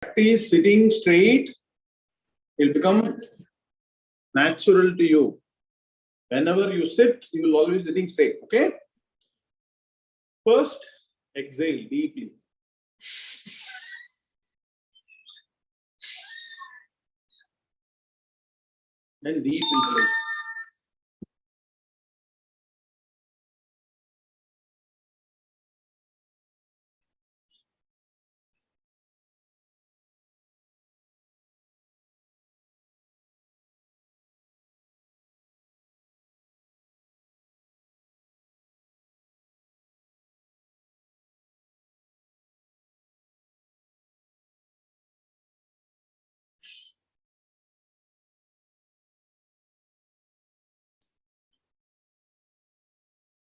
Practice sitting straight, it will become natural to you. Whenever you sit, you will always sitting straight. Okay? First, exhale deeply. Then deep inhalation.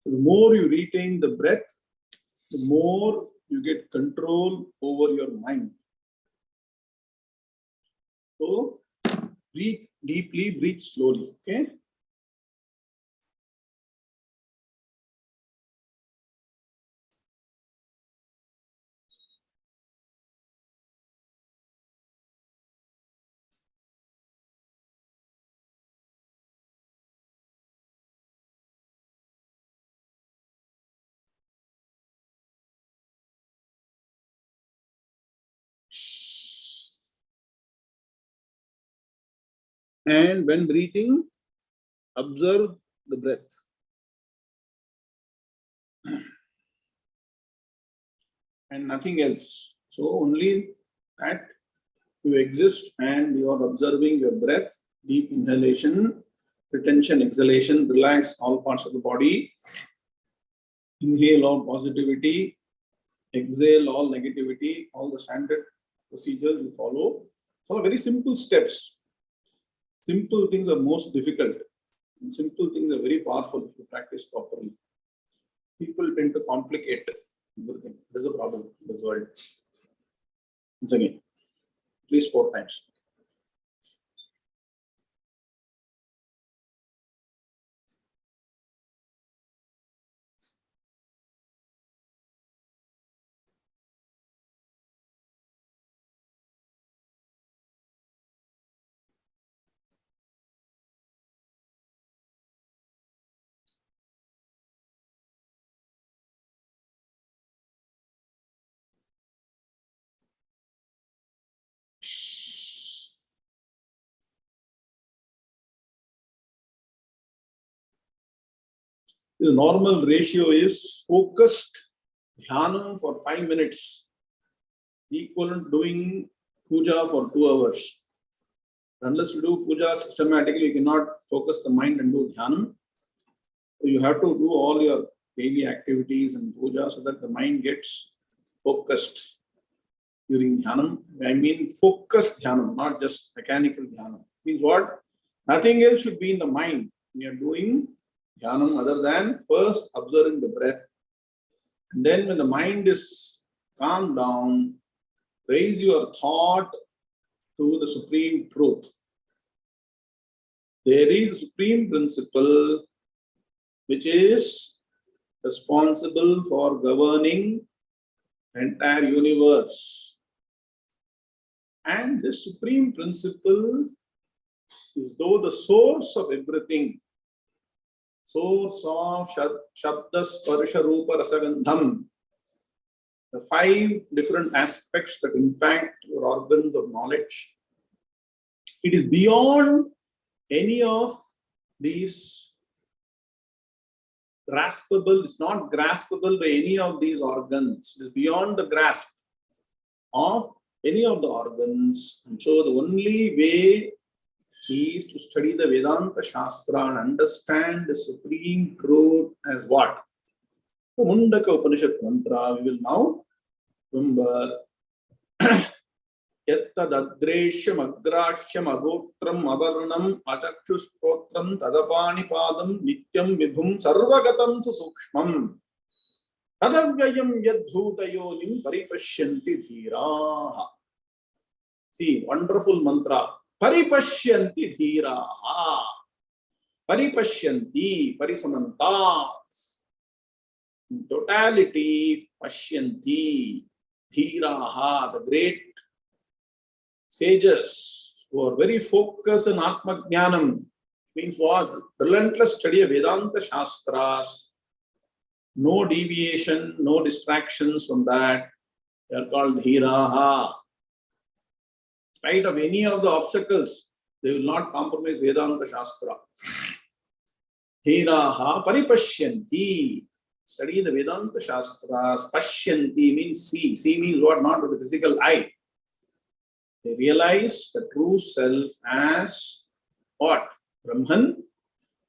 The more you retain the breath, the more you get control over your mind. So, breathe deeply, breathe slowly. Okay? And when breathing, observe the breath. And nothing else. So only that you exist and you are observing your breath, deep inhalation, retention, exhalation, relax all parts of the body. Inhale all positivity, exhale all negativity, all the standard procedures you follow. So very simple steps. Simple things are most difficult. And simple things are very powerful if you practice properly. People tend to complicate everything. There's a problem in this world. Once again, at least 4 times. The normal ratio is focused dhyanam for 5 minutes, equivalent doing puja for 2 hours. Unless you do puja systematically, you cannot focus the mind and do dhyanam. So you have to do all your daily activities and puja so that the mind gets focused during dhyanam. I mean focused dhyanam, not just mechanical dhyanam. Means what? Nothing else should be in the mind. We are doing dhyanam other than first observing the breath. And then when the mind is calmed down, raise your thought to the supreme truth. There is a supreme principle which is responsible for governing the entire universe. And this supreme principle is though the source of everything. Source of Shabda, Sparsha, Rupa, Rasagandham. The 5 different aspects that impact your organs of knowledge. It is beyond any of these graspable, it's not graspable by any of these organs. It is beyond the grasp of any of the organs. And so the only way is to study the Vedanta Shastra and understand the supreme truth as what? The Mundaka Upanishad mantra, we will now remember. Yattadadreshyam agrashyam agotram avarnam achakshushprotram tadapanipadam nityam vibhum sarvagatam susukshmam tadavyayam yadbhutayonim paripashyanti dhiraha. See, wonderful mantra. Paripashyanti dhiraha. Paripashyanti, parisamantas. In totality, pashyanti, dhiraha, the great sages who are very focused on Atma Jnanam, means what? Relentless study of Vedanta Shastras, no deviation, no distractions from that. They are called Dhiraha. In spite of any of the obstacles, they will not compromise Vedanta Shastra. Dhiraha paripashyanti. Study the Vedanta Shastras. Pashyanti means see. See means what? Not with the physical eye. They realize the true self as what? Brahman,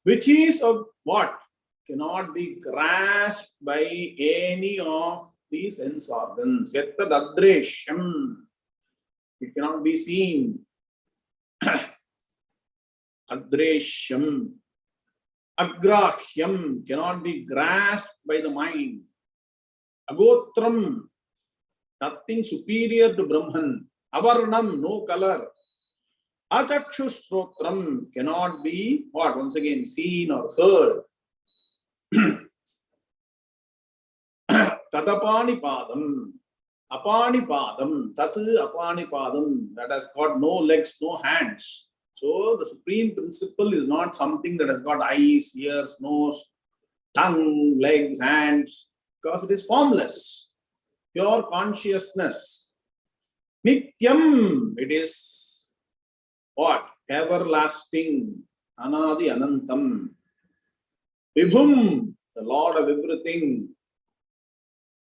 which is of what? Cannot be grasped by any of these sense organs. Yattad adreshyam. It cannot be seen. Adreshyam. Agrahyam cannot be grasped by the mind. Agotram, nothing superior to Brahman. Avarnam, no color. Achakshushrotram cannot be what? Once again, seen or heard. Tatapanipadam, apanipadam, tat apanipadam, that has got no legs, no hands. So the supreme principle is not something that has got eyes, ears, nose, tongue, legs, hands, because it is formless. Pure consciousness. Nityam, it is what? Everlasting. Anadi Anantam. Vibhum, the Lord of everything.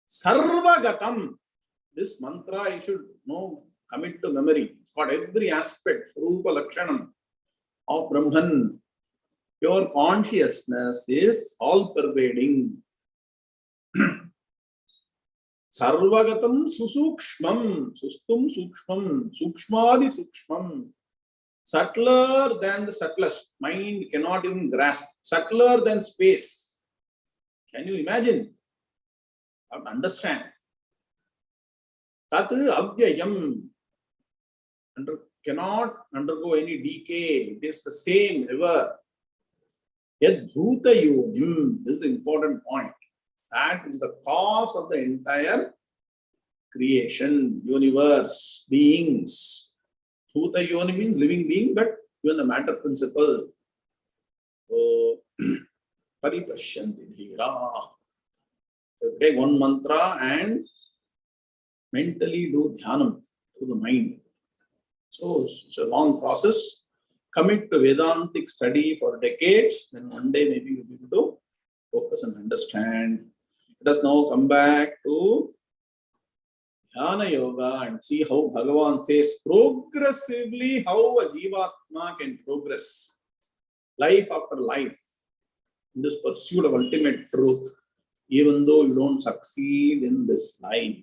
Sarvagatam. This mantra you should know, commit to memory. It's got every aspect, Rupa Lakshanam of Brahman. Pure consciousness is all pervading. Sarvagatam susukshmam, sustum sukshmam, sukshmadi sukshmam. Subtler than the subtlest. Mind cannot even grasp. Subtler than space. Can you imagine? How to understand? Tat avyayam. Cannot undergo any decay. It is the same ever. 𝐒𝐿-𝐊𝐚𝐫𝐚. This is the important point. That is the cause of the entire creation, universe, beings. 𝐒𝐿-𝐊𝐴 means living being, but even the matter principle. So, paripashyanti dhira. So take one mantra and mentally do dhyanam to the mind. So it's a long process. Commit to Vedantic study for decades, then one day maybe you'll be able to focus and understand. Let us now come back to Dhyana Yoga and see how Bhagavan says progressively how a Jivatma can progress life after life in this pursuit of ultimate truth, even though you don't succeed in this life.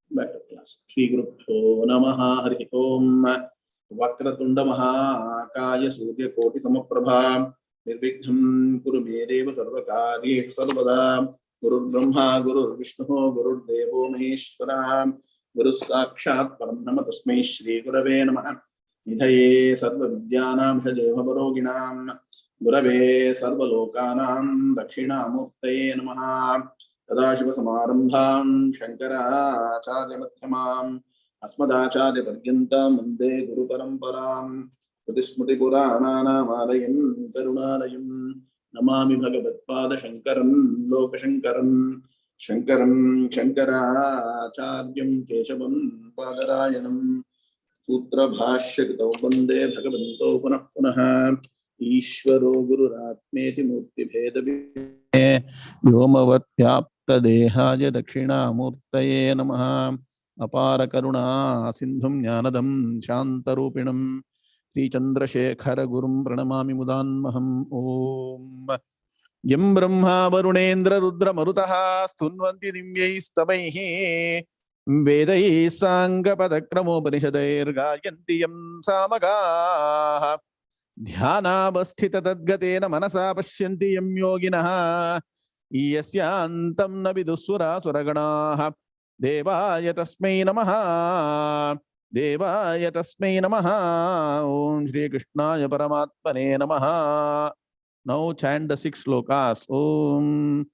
Back to class. Sri Gurubhyo Namaha Hari Om. Vakratunda Mahakaya Surya Koti Samaprabha Nirvighnam Kuru Medeva Sarvakaryeshu Sarvada Guru Brahma Guru Vishnu Guru Devo Maheshwara Guru Sakshat Parambrahma Tasmai Shri Gurave Namaha Nidhaye Sarva Vidyanam Shajeva Baroginam Gurave Sarva Lokanam Dakshinamurtaye Namaha Tadashiva Samarambham Shankara Acharya Madhyamam Asmadacharya Paryantam Vande Guru Paramparam Pratismruti Purananam Alayam Karunalayam Namami Bhagavatpada Shankaram Lokashankaram Shankaram Shankara Acharyam Keshavam Padarayanam Sutra Bhashya Gitau Vande Bhagavanto Punah Punah Ishvaro Guru Ratmeti Murti Bheda Vyoma Vatyapta Dehaya Dakshina Murtaye Namaha Apara Karuna Sindhum Jnanadam Shantarupinam Sri Chandrasekhara Gurum Pranamami Mudanmaham Om Yam Brahma Varunendra Rudra Marutaha Stunvanti Dimyaistamaihi Vedai Sangha Padakramo Panishadair Gayanti Yam Samagaha Dhyana Bastita Tadgatena Manasa Pashyanti Yam Yoginaha Yasyantam Nabidusura Suraganaha Devaya Tasmai Namaha Devaya Tasmai Namaha Om Shri Krishnaya Paramatmane Namaha. Now chant the 6 slokas. Om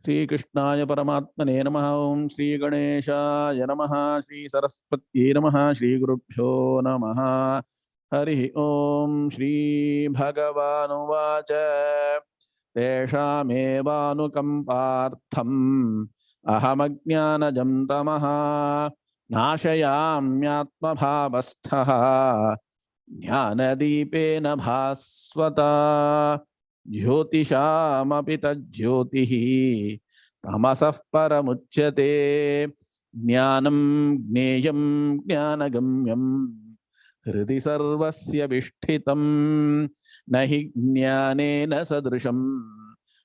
Sri Krishnaya Paramatmane Namaha. Om Sri Ganeshaya Namaha. Sri Saraswati Namaha. Sri Gurubhyo Namaha. Hari Om. Sri Bhagavanu Vacha Teshamevanukampartham Ahamajnanajam Tamaha Nashayamyatma Bhavasthaha Jnanadipena Bhaswata Jyotishamaphi Tajyotihi Tamasah Paramuchyate Jnanam Gneyam Jnanagamyam Hridi Sarvasya Vishtitam Nahi Jnanena Sadrisham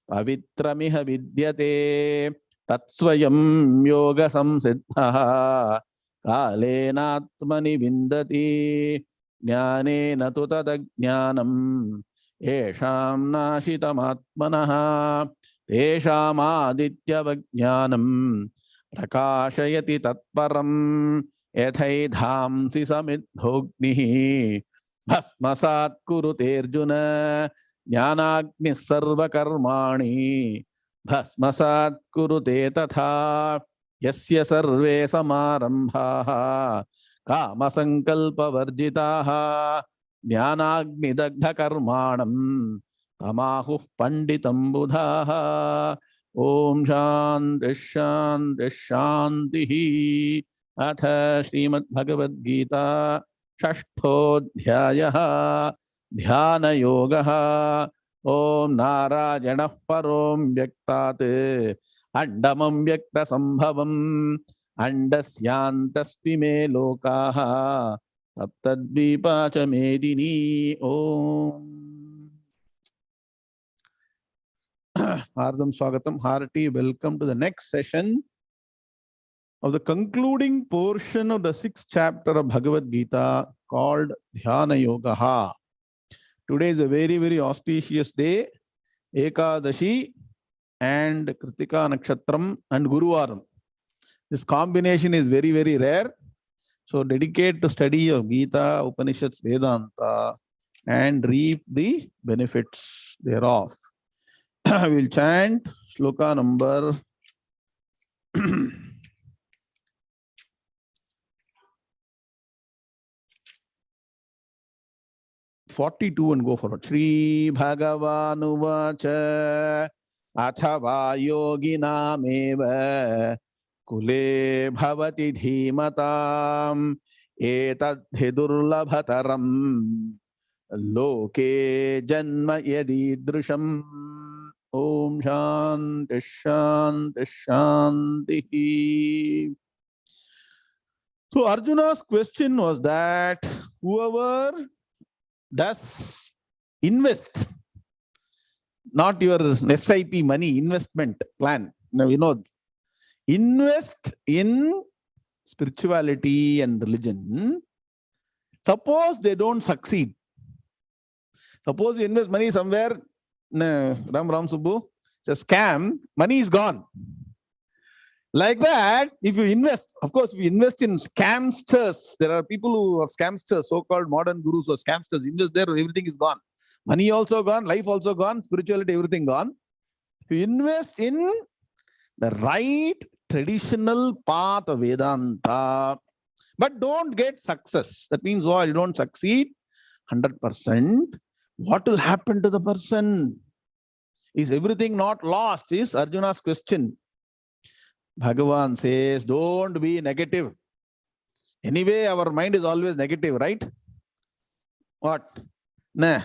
Pavitramiha Vidyate Tatsvayam Yoga Samsiddha Kalenatmani Vindati Jnanena tu tadajnanam Esham Nashitamatmanaha Tesham Adityavajnanam Prakashayati Tatparam Yathaidhamsi Samidhognihi Bhasmasat Kuruterjuna Jnanagni Sarva Karmani Bhasmasat Kurute Tatha Yasya Sarve Samarambhaha Kama Sankalpa Varjitaha Jnanagni Dagdha Karmanam Tamahu Panditam Buddhaha Om Shanti Shanti Shantihi Atha Srimad Bhagavad Gita Shashthodhyayaha Dhyana Yogaha Om Narayana Parom Vyaktat Andamam Vyakta Sambhavam Andasyantasvi me lokaha Saptadvipa medini. Om Hardam Swagatam, hearty welcome to the next session of the concluding portion of the 6th chapter of Bhagavad Gita called Dhyana Yogaha. Today is a very, very auspicious day, Ekadashi and Kritika Nakshatram and Guruvaram. This combination is very, very rare. So dedicate to study of Gita, Upanishads, Vedanta and reap the benefits thereof. We'll chant shloka number 42 and go forward. Sri Bhagavanu Vacha Athava Yoginameva Kule Bhavati Dhimatam Etadhi Durlabhataram Loke Janma Yadidrusham. Om Shanti Shanti Shanti. So Arjuna's question was that whoever does invest, not your SIP money, investment plan. Now, invest in spirituality and religion. Suppose they don't succeed. Suppose you invest money somewhere, Ram Subbu, it's a scam, money is gone. Like that, if you invest, of course, if you invest in scamsters, there are people who are scamsters, so-called modern gurus or scamsters, invest there, everything is gone. Money also gone, life also gone, spirituality, everything gone. If you invest in the right traditional path of Vedanta, but don't get success. That means what? You don't succeed 100%. What will happen to the person? Is everything not lost? Is Arjuna's question. Bhagavan says, don't be negative. Anyway, our mind is always negative, right? What? Nah.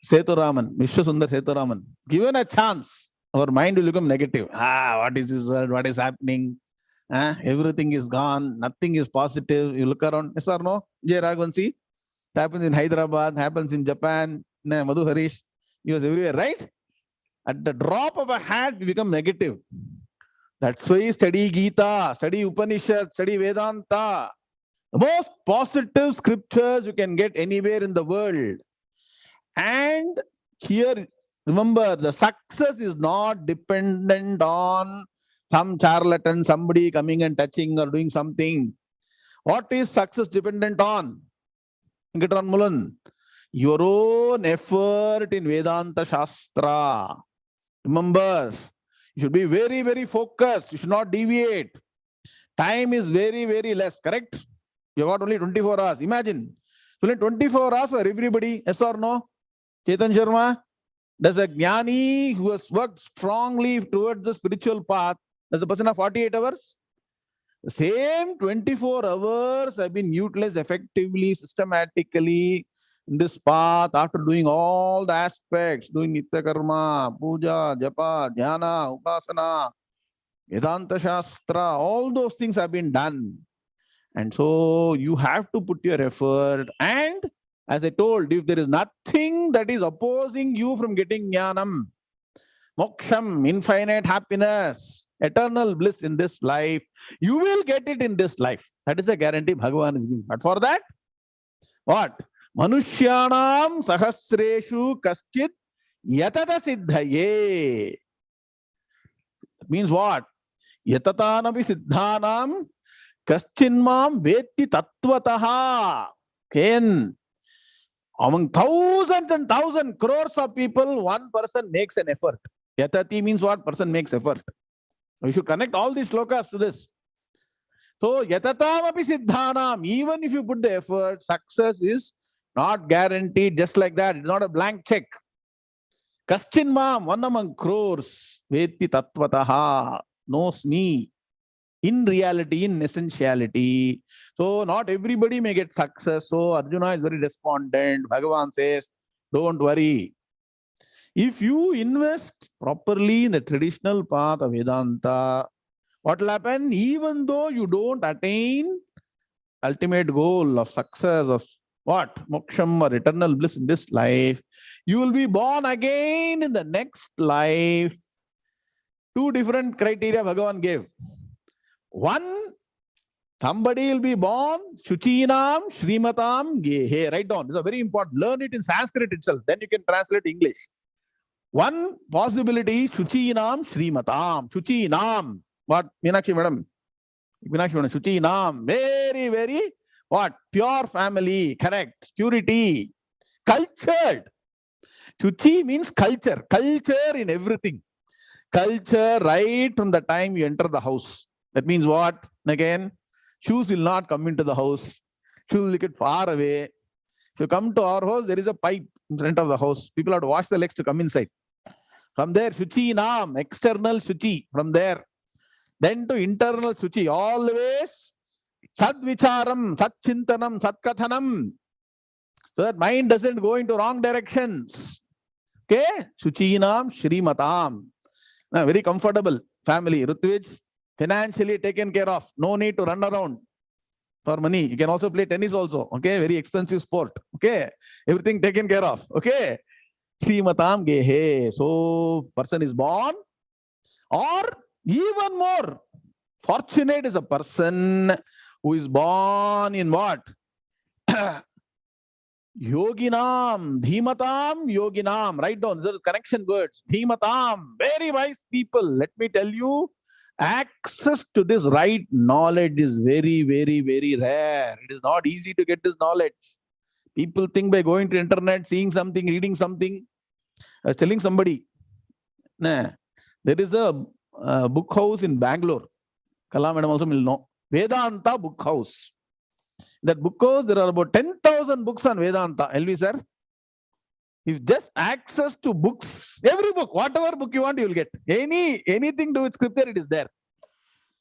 Seturaman, Vishwasundar Seturaman. Given a chance, our mind will become negative. What is this world? What is happening? Everything is gone. Nothing is positive. You look around. Yes or no? Jay Raghavansi. It happens in Hyderabad, happens in Japan. Madhu Harish. He was everywhere, right? At the drop of a hat, we become negative. That's why study Gita, study Upanishad, study Vedanta. The most positive scriptures you can get anywhere in the world. And here, remember, the success is not dependent on some charlatan, somebody coming and touching or doing something. What is success dependent on? Venkataraman Mulan, your own effort in Vedanta Shastra. Remember, You should be very, very focused. You should not deviate. Time is very, very less, correct? You got only 24 hours. Imagine. Only 24 hours for everybody. Yes or no? Chetan Sharma? Does a jnani who has worked strongly towards the spiritual path, does the person have 48 hours? The same 24 hours have been utilized effectively, systematically in this path after doing all the aspects, doing nitya karma, puja, japa, dhyana, upasana, Vedanta Shastra, all those things have been done. And so you have to put your effort. And as I told, if there is nothing that is opposing you from getting jnanam, moksham, infinite happiness, eternal bliss in this life, you will get it in this life. That is a guarantee Bhagavan is giving. But for that, what? Manushyanam sahasreshu kaschit yatata siddhaye. Means what? Yatatanapi siddhanam kaschinmam vetti tattvataha. Ken. Among thousands and thousands, crores of people, one person makes an effort. Yatati means what? Person makes effort. We should connect all these slokas to this. So, yatatamapi siddhanam, even if you put the effort, success is not guaranteed just like that. It's not a blank check. Kaschinmam, one among crores, vetti tattvataha, knows me in reality, in essentiality. So not everybody may get success. So Arjuna is very despondent. Bhagavan says, don't worry. If you invest properly in the traditional path of Vedanta, what will happen? Even though you don't attain ultimate goal of success of what? Moksham or eternal bliss in this life, you will be born again in the next life. Two different criteria Bhagavan gave. One, somebody will be born, Shuchinam, Srimatam, Gehe. Write down. This is very important. Learn it in Sanskrit itself. Then you can translate English. One possibility, Shuchinam, Srimatam. Shuchinam. What? Meenakshi madam. Meenakshi madam. Shuchinam. Very, very, what? Pure family. Correct. Purity. Cultured. Shuchi means culture. Culture in everything. Culture right from the time you enter the house. That means what? Again, shoes will not come into the house. Shoes will get far away. If you come to our house, there is a pipe in front of the house. People have to wash their legs to come inside. From there, Shuchi Nam, external Shuchi. From there, then to internal Shuchi. Always Sadvicharam, Satchintanam, Satkathanam. So that mind doesn't go into wrong directions. Okay? Shuchi Nam, Shrimatam. Now, very comfortable family. Rutvij, financially taken care of. No need to run around for money. You can also play tennis also. Okay. Very expensive sport. Okay. Everything taken care of. Okay. Srimatam Gehe. So person is born, or even more fortunate is a person who is born in what? Yoginam, Dhimatam, Yoginam. Write down. These are connection words. Dhimatam. Very wise people. Let me tell you, access to this right knowledge is very, very, very rare. It is not easy to get this knowledge. People think by going to internet, seeing something, reading something. I was telling somebody, nah, there is a book house in Bangalore. Kala madam also will know. Vedanta book house. That book house, there are about 10,000 books on Vedanta. LV sir, if just access to books, every book, whatever book you want, you will get. Anything to do with scripture, it is there.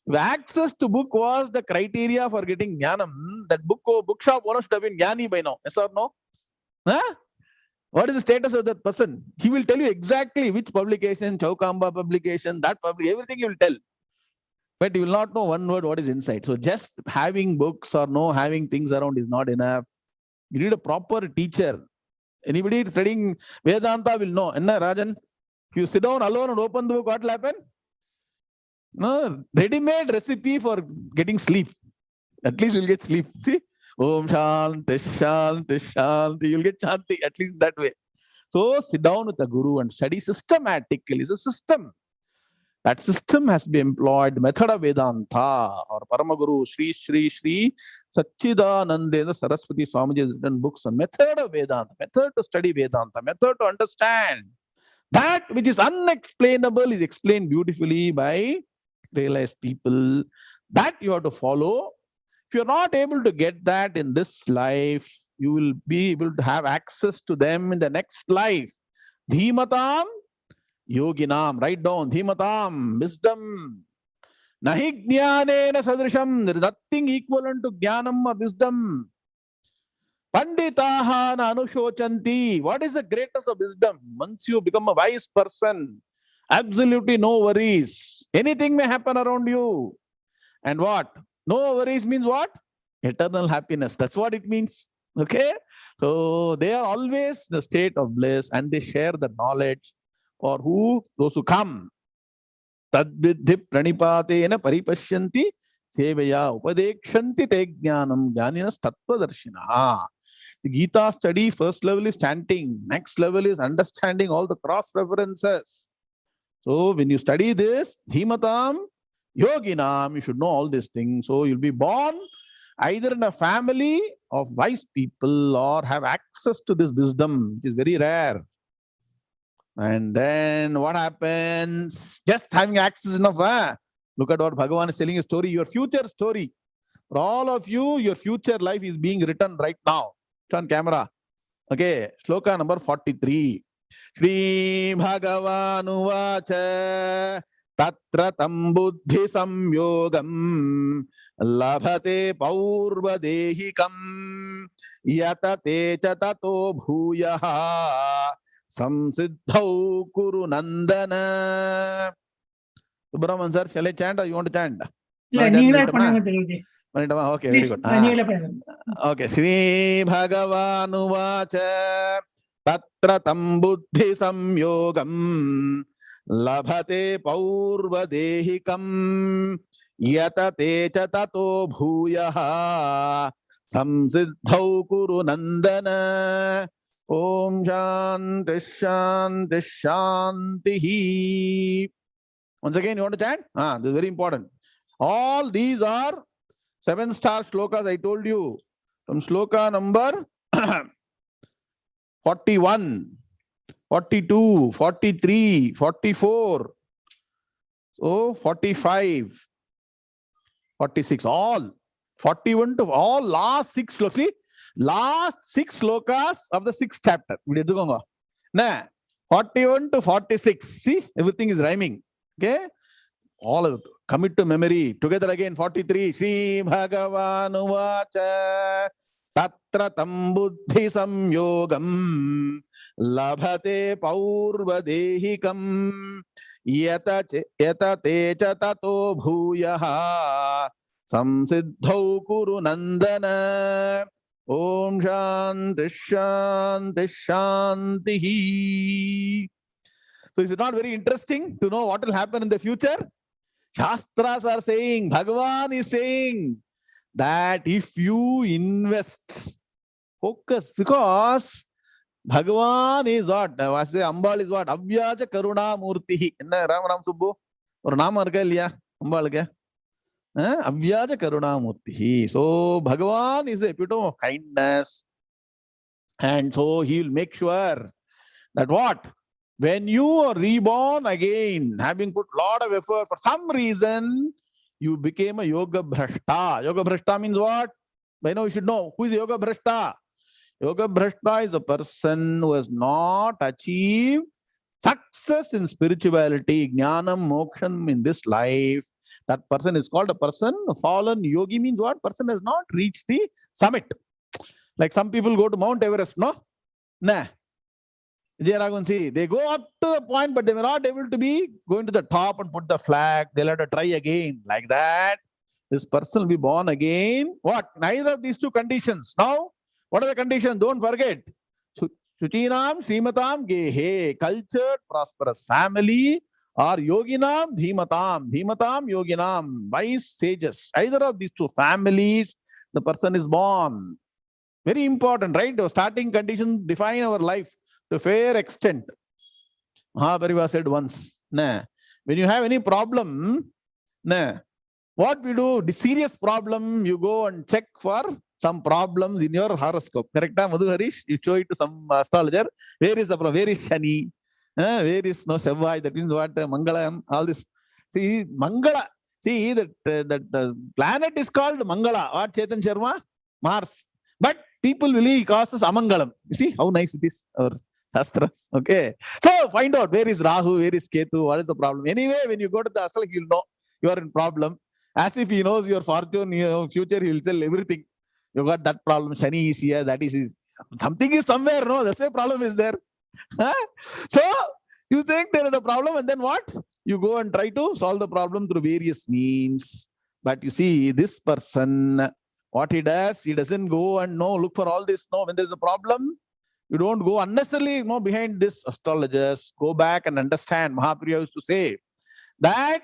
If access to book was the criteria for getting jnanam, that bookshop owner should have been jnani by now. Yes or no? Huh? What is the status of that person? He will tell you exactly which publication, Chaukamba publication, that everything he will tell. But you will not know one word what is inside. So just having books or no having things around is not enough. You need a proper teacher. Anybody studying Vedanta will know. Enna Rajan, if you sit down alone and open the book, what will happen? No, ready-made recipe for getting sleep. At least you'll get sleep. See? Om Shanti, Shanti, Shanti. You'll get Shanti, at least that way. So sit down with the Guru and study systematically. It's a system. That system has to be employed. Method of Vedanta, or Paramaguru Sri Satchidanandena Saraswati Swamiji has written books on method of Vedanta, method to study Vedanta, method to understand That which is unexplainable is explained beautifully by realized people. That you have to follow. If you're not able to get that in this life, you will be able to have access to them in the next life. Dhimatam yoginam. Write down. Dhimatam, wisdom. Nahi jnanena sadrisham. There is nothing equivalent to jnanam or wisdom. Panditaha na anushochanti. What is the greatness of wisdom? Once you become a wise person, absolutely no worries. Anything may happen around you. And what? No worries means what? Eternal happiness. That's what it means. Okay? So they are always in the state of bliss and they share the knowledge for who? Those who come. Tadvidhi pranipatena paripashyanti sevaya upadekshanti te jnanam jnaninas tattvadarshinaha. The Gita study, first level is chanting. Next level is understanding all the cross references. So when you study this, Dhimatam, Yoginam, you should know all these things. So you'll be born either in a family of wise people or have access to this wisdom, which is very rare. And then what happens? Just having access enough. Look at what Bhagavan is telling a story, your future story. For all of you, your future life is being written right now. It's on camera. Okay, shloka number 43. Sri Bhagavanu vacha tatra tam buddhi samyogam labhate paurva dehikam yatate cha tato bhuyaha samsiddhau kuru nandana. Subramanian sir, shall I chant or you want to chant? Okay, very good. Okay, Sri Bhagavanu vacha tatra tam buddhi samyogam labhate paurva dehikam yatate cha tato bhuyaha samsiddhau kuru nandana. Om Shanti Shanti Shanti. Once again, you want to chant? This is very important. All these are 7-star shlokas I told you. From shloka number 41, 42, 43, 44, so 45, 46, all 41 to all last 6 slokas. See, last 6 slokas of the 6th chapter. 41 to 46. See, everything is rhyming. Okay, all of it. Commit to memory. Together again, 43. Sri Bhagavanu vacha tatra tam buddhi samyogam labhate paurva dehikam yatate cha tato bhuyaha samsiddhau kuru nandana. Om Shanti Shanti Shanti. So is it not very interesting to know what will happen in the future? Shastras are saying, Bhagavan is saying that if you invest, focus, because Bhagavan is what? I say Ambal is what? Avyaja Karuna Murtihi. Enna Ram Subbu? Or Nama irukka illaya? Ambalukku? Avyaja Karuna Murtihi. So Bhagavan is the epitome of kindness. And so he will make sure that what? When you are reborn again, having put a lot of effort, for some reason, you became a Yoga-Bhrashta. Yoga-Bhrashta means what? By now you should know. Who is Yoga-Bhrashta? Yoga-Bhrashta is a person who has not achieved success in spirituality, jnanam, moksham in this life. That person is called a person, a fallen yogi means what? Person has not reached the summit. Like some people go to Mount Everest, no? Nah. See, they go up to the point, but they were not able to be going to the top and put the flag. They'll have to try again. Like that, this person will be born again. What? Neither of these two conditions. Now, what are the conditions? Don't forget. Suchinam, Srimatam, Gehe, cultured, prosperous family, or Yoginam, Dhimatam, Dhimatam, Yoginam, wise sages. Either of these two families, the person is born. Very important, right? The starting conditions define our life to a fair extent. Mahabharata said once, when you have any problem, what we do, the serious problem, you go and check for some problems in your horoscope. Correct, Madhu Harish? You show it to some astrologer. Where is the problem? Where is Shani? Where is no Sevai? That means what? Mangala, all this. See, Mangala. See, that planet is called Mangala. What, Chetan Sharma? Mars. But people believe it causes Amangalam. You see how nice it is? Our Shastras. Okay. So find out where is Rahu, where is Ketu, what is the problem. Anyway, when you go to the Asal, you'll know you are in problem. As if he knows your fortune, your future, he will tell everything. You got that problem. Shani is here, that is. Something is somewhere, no? That's why problem is there. Huh? So you think there is a problem, and then what? You go and try to solve the problem through various means. But you see, this person, what he does, he doesn't go and look for all this. No, when there's a problem, you don't go unnecessarily behind this astrologers. Go back and understand. Mahaprabhu used to say that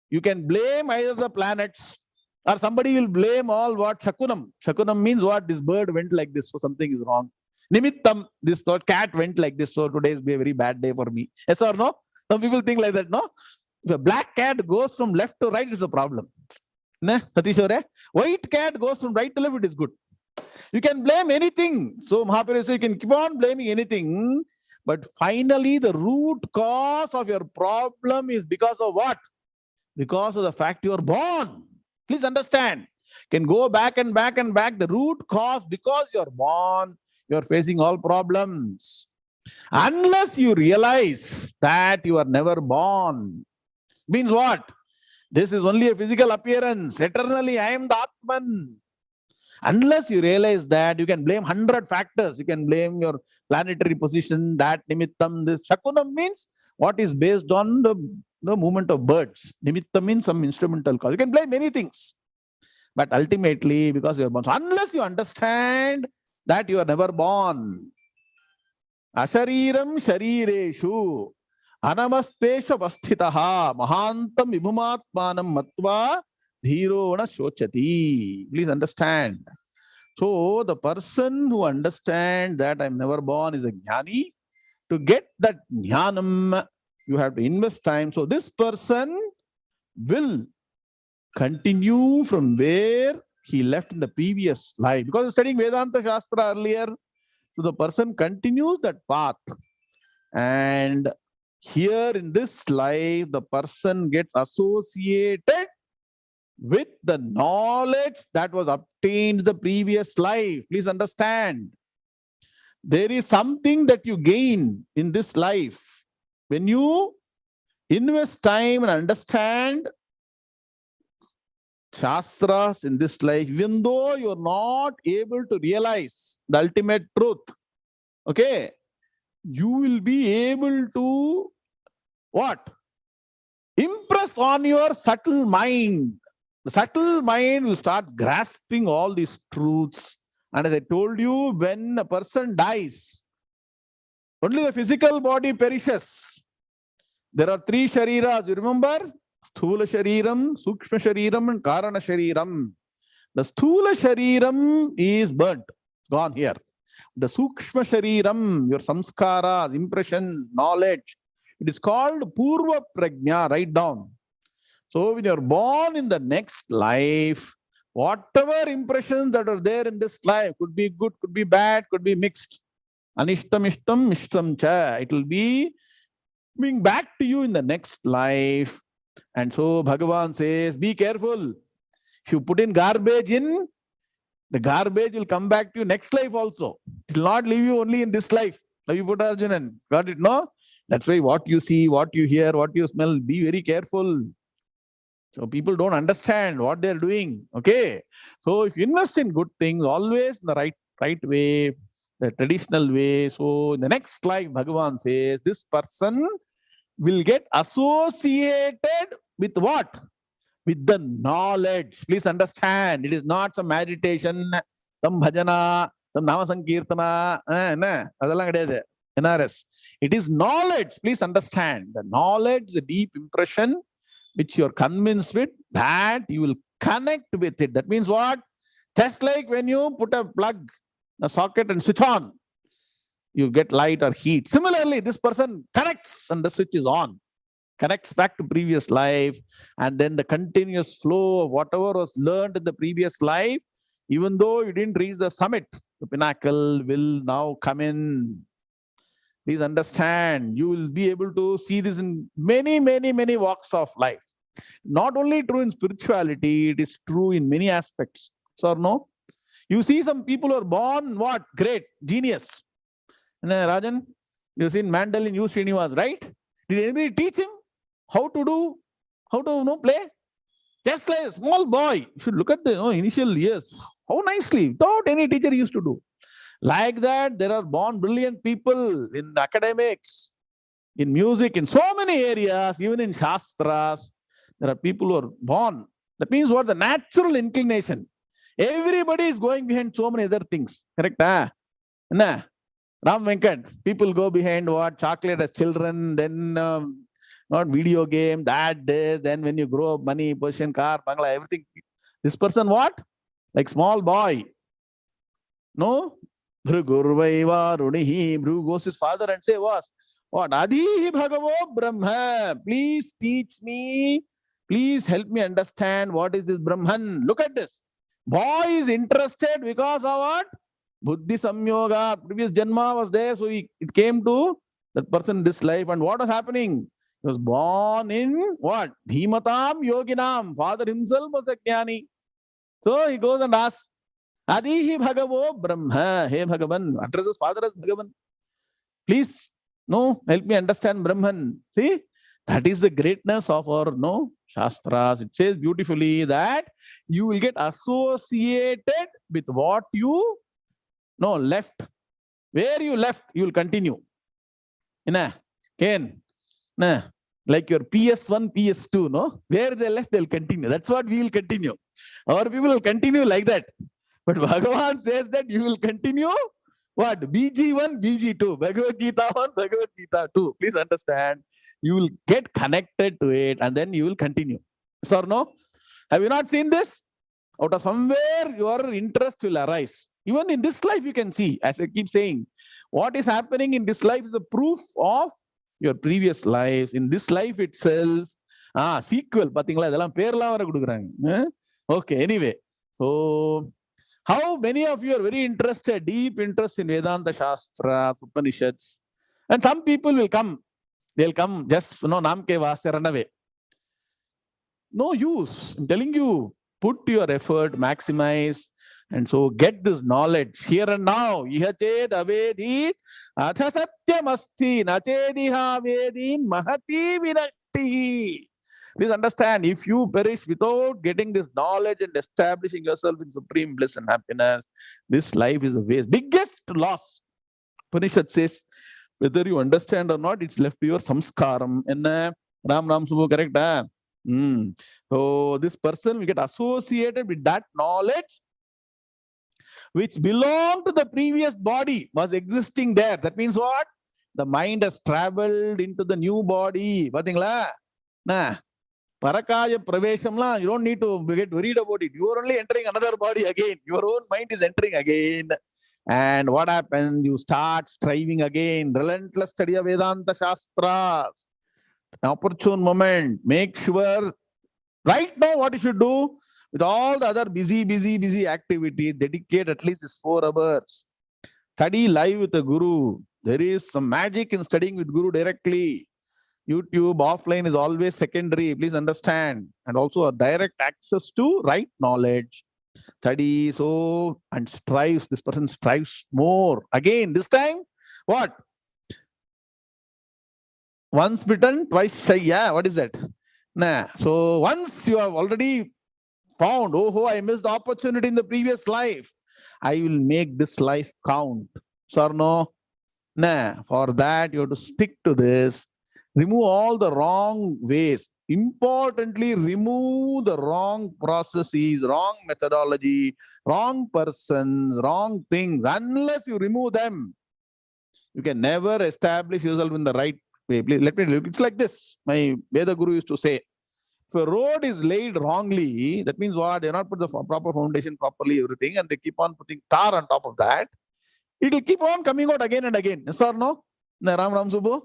you can blame either the planets or somebody will blame all what Shakunam. Shakunam means what? This bird went like this, so something is wrong. Nimittam, this cat went like this, so today is be a very bad day for me. Yes or no? Some people think like that, no? If a black cat goes from left to right, it's a problem. White cat goes from right to left, it is good. You can blame anything. So Mahaprabhu says you can keep on blaming anything, but finally the root cause of your problem is because of what? Because of the fact you are born. Please understand. You can go back and back and back. The root cause, because you are born, you are facing all problems. Unless you realize that you are never born. Means what? This is only a physical appearance. Eternally, I am the Atman. Unless you realize that, you can blame 100 factors. You can blame your planetary position, that nimittam. This Shakunam means what is based on the movement of birds. Nimittam means some instrumental cause. You can blame many things. But ultimately, because you are born. So unless you understand that you are never born. Ashariram sharireshu anamastesha vasthitaha mahantam vibhumatmanam matva dhirona shochati. Please understand. So the person who understands that I am never born is a jnani. To get that jnanam, you have to invest time. So this person will continue from where he left in the previous life. Because studying Vedanta Shastra earlier, so the person continues that path. And here in this life, the person gets associated with the knowledge that was obtained in the previous life. Please understand. There is something that you gain in this life. When you invest time and understand Shastras in this life, even though you are not able to realize the ultimate truth, okay, you will be able to what? Impress on your subtle mind. The subtle mind will start grasping all these truths. And as I told you, when a person dies, only the physical body perishes. There are 3 shariras, you remember? Sthula shariram, sukshma shariram, and karana shariram. The sthula shariram is burnt, gone here. The sukshma shariram, your samskaras, impressions, knowledge, it is called purva prajna, write down. So when you are born in the next life, whatever impressions that are there in this life, could be good, could be bad, could be mixed. Anishtam, ishtam, mishtam cha. It will be coming back to you in the next life. And so Bhagavan says, be careful. If you put in garbage in, the garbage will come back to you next life also. It will not leave you only in this life. Now you put Arjunan. Got it, no? That's why what you see, what you hear, what you smell, be very careful. So people don't understand what they're doing. Okay. So if you invest in good things, always in the right way, the traditional way. So in the next life, Bhagavan says, this person will get associated with what? With the knowledge. Please understand, it is not some meditation, some bhajana, some nama sankirtana, NRS. It is knowledge. Please understand. The knowledge, the deep impression, which you are convinced with, that you will connect with it. That means what? Just like when you put a plug, a socket and switch on, you get light or heat. Similarly, this person connects and the switch is on. Connects back to previous life, and then the continuous flow of whatever was learned in the previous life, even though you didn't reach the summit, the pinnacle will now come in. Please understand, you will be able to see this in many, many, many walks of life. Not only true in spirituality, it is true in many aspects. So or no? You see some people who are born, what? Great, genius. And then Rajan, you've seen mandolin U. Srinivas, right? Did anybody teach him how to play? Just like a small boy. You should look at the initial years. How nicely, without any teacher used to do. Like that, there are born brilliant people in academics, in music, in so many areas, even in Shastras. There are people who are born. That means what? The natural inclination. Everybody is going behind so many other things. Correct? Nah? Ram Venkat, people go behind what? Chocolate as children, then not video game, that this, then when you grow up, money, position, car, bangla, everything. This person what? Like small boy. No? Bhrugurvaiva Runihi. Bhru goes to his father and say what? What? Adihi Bhagavo Brahma. Please teach me. Please help me understand what is this Brahman. Look at this. Boy is interested because of what? Buddhi Samyoga. Previous Janma was there. So it came to that person this life. And what was happening? He was born in what? Dhimatam Yoginam. Father himself was a Jnani. So he goes and asks, Adihi Bhagavo Brahma. Hey Bhagavan. Addresses father as Bhagavan. Please, help me understand Brahman. See, that is the greatness of our Shastras. It says beautifully that you will get associated with what you left. Where you left, you will continue. Like your PS1, PS2, where they left, they'll continue. That's what we will continue. Our people will continue like that. But Bhagavan says that you will continue what? BG1, BG2, Bhagavad Gita 1, Bhagavad Gita 2. Please understand. You will get connected to it and then you will continue. Yes or no? Have you not seen this? Out of somewhere your interest will arise. Even in this life you can see, as I keep saying, what is happening in this life is the proof of your previous lives. In this life itself, sequel, okay, anyway. So, how many of you are very interested, deep interest in Vedanta Shastras, Upanishads? And some people will come. They'll come just, Nam ke vaste run away. No use. I'm telling you, put your effort, maximize, and so get this knowledge here and now. 𝐒𝐴𝐻 𝐴vedhi atha satyamasti nachediha vedin mahati vinakti. Please understand, if you perish without getting this knowledge and establishing yourself in supreme bliss and happiness, this life is a waste. Biggest loss. Upanishad says, whether you understand or not, it's left to your samskaram. Ram Subhu, correct? So this person will get associated with that knowledge which belonged to the previous body, was existing there. That means what? The mind has traveled into the new body. Parakaya Praveshamla, you don't need to get worried about it. You are only entering another body again. Your own mind is entering again. And what happens? You start striving again. Relentless study of Vedanta Shastras. An opportune moment. Make sure right now what you should do with all the other busy activities, dedicate at least 4 hours. Study live with the Guru. There is some magic in studying with Guru directly. YouTube, offline is always secondary. Please understand. And also a direct access to right knowledge. Study, and strives. This person strives more. Again, this time, what? Once bitten, twice shy. Yeah, what is that? So once you have already found, I missed the opportunity in the previous life, I will make this life count. So or no? For that you have to stick to this. Remove all the wrong ways. Importantly, remove the wrong processes, wrong methodology, wrong persons, wrong things. Unless you remove them, you can never establish yourself in the right way. Please, let me look. It's like this. My Veda Guru used to say, if a road is laid wrongly, that means what? They not put the proper foundation properly, everything, and they keep on putting tar on top of that. It will keep on coming out again and again. Yes or no? Ram Subhu?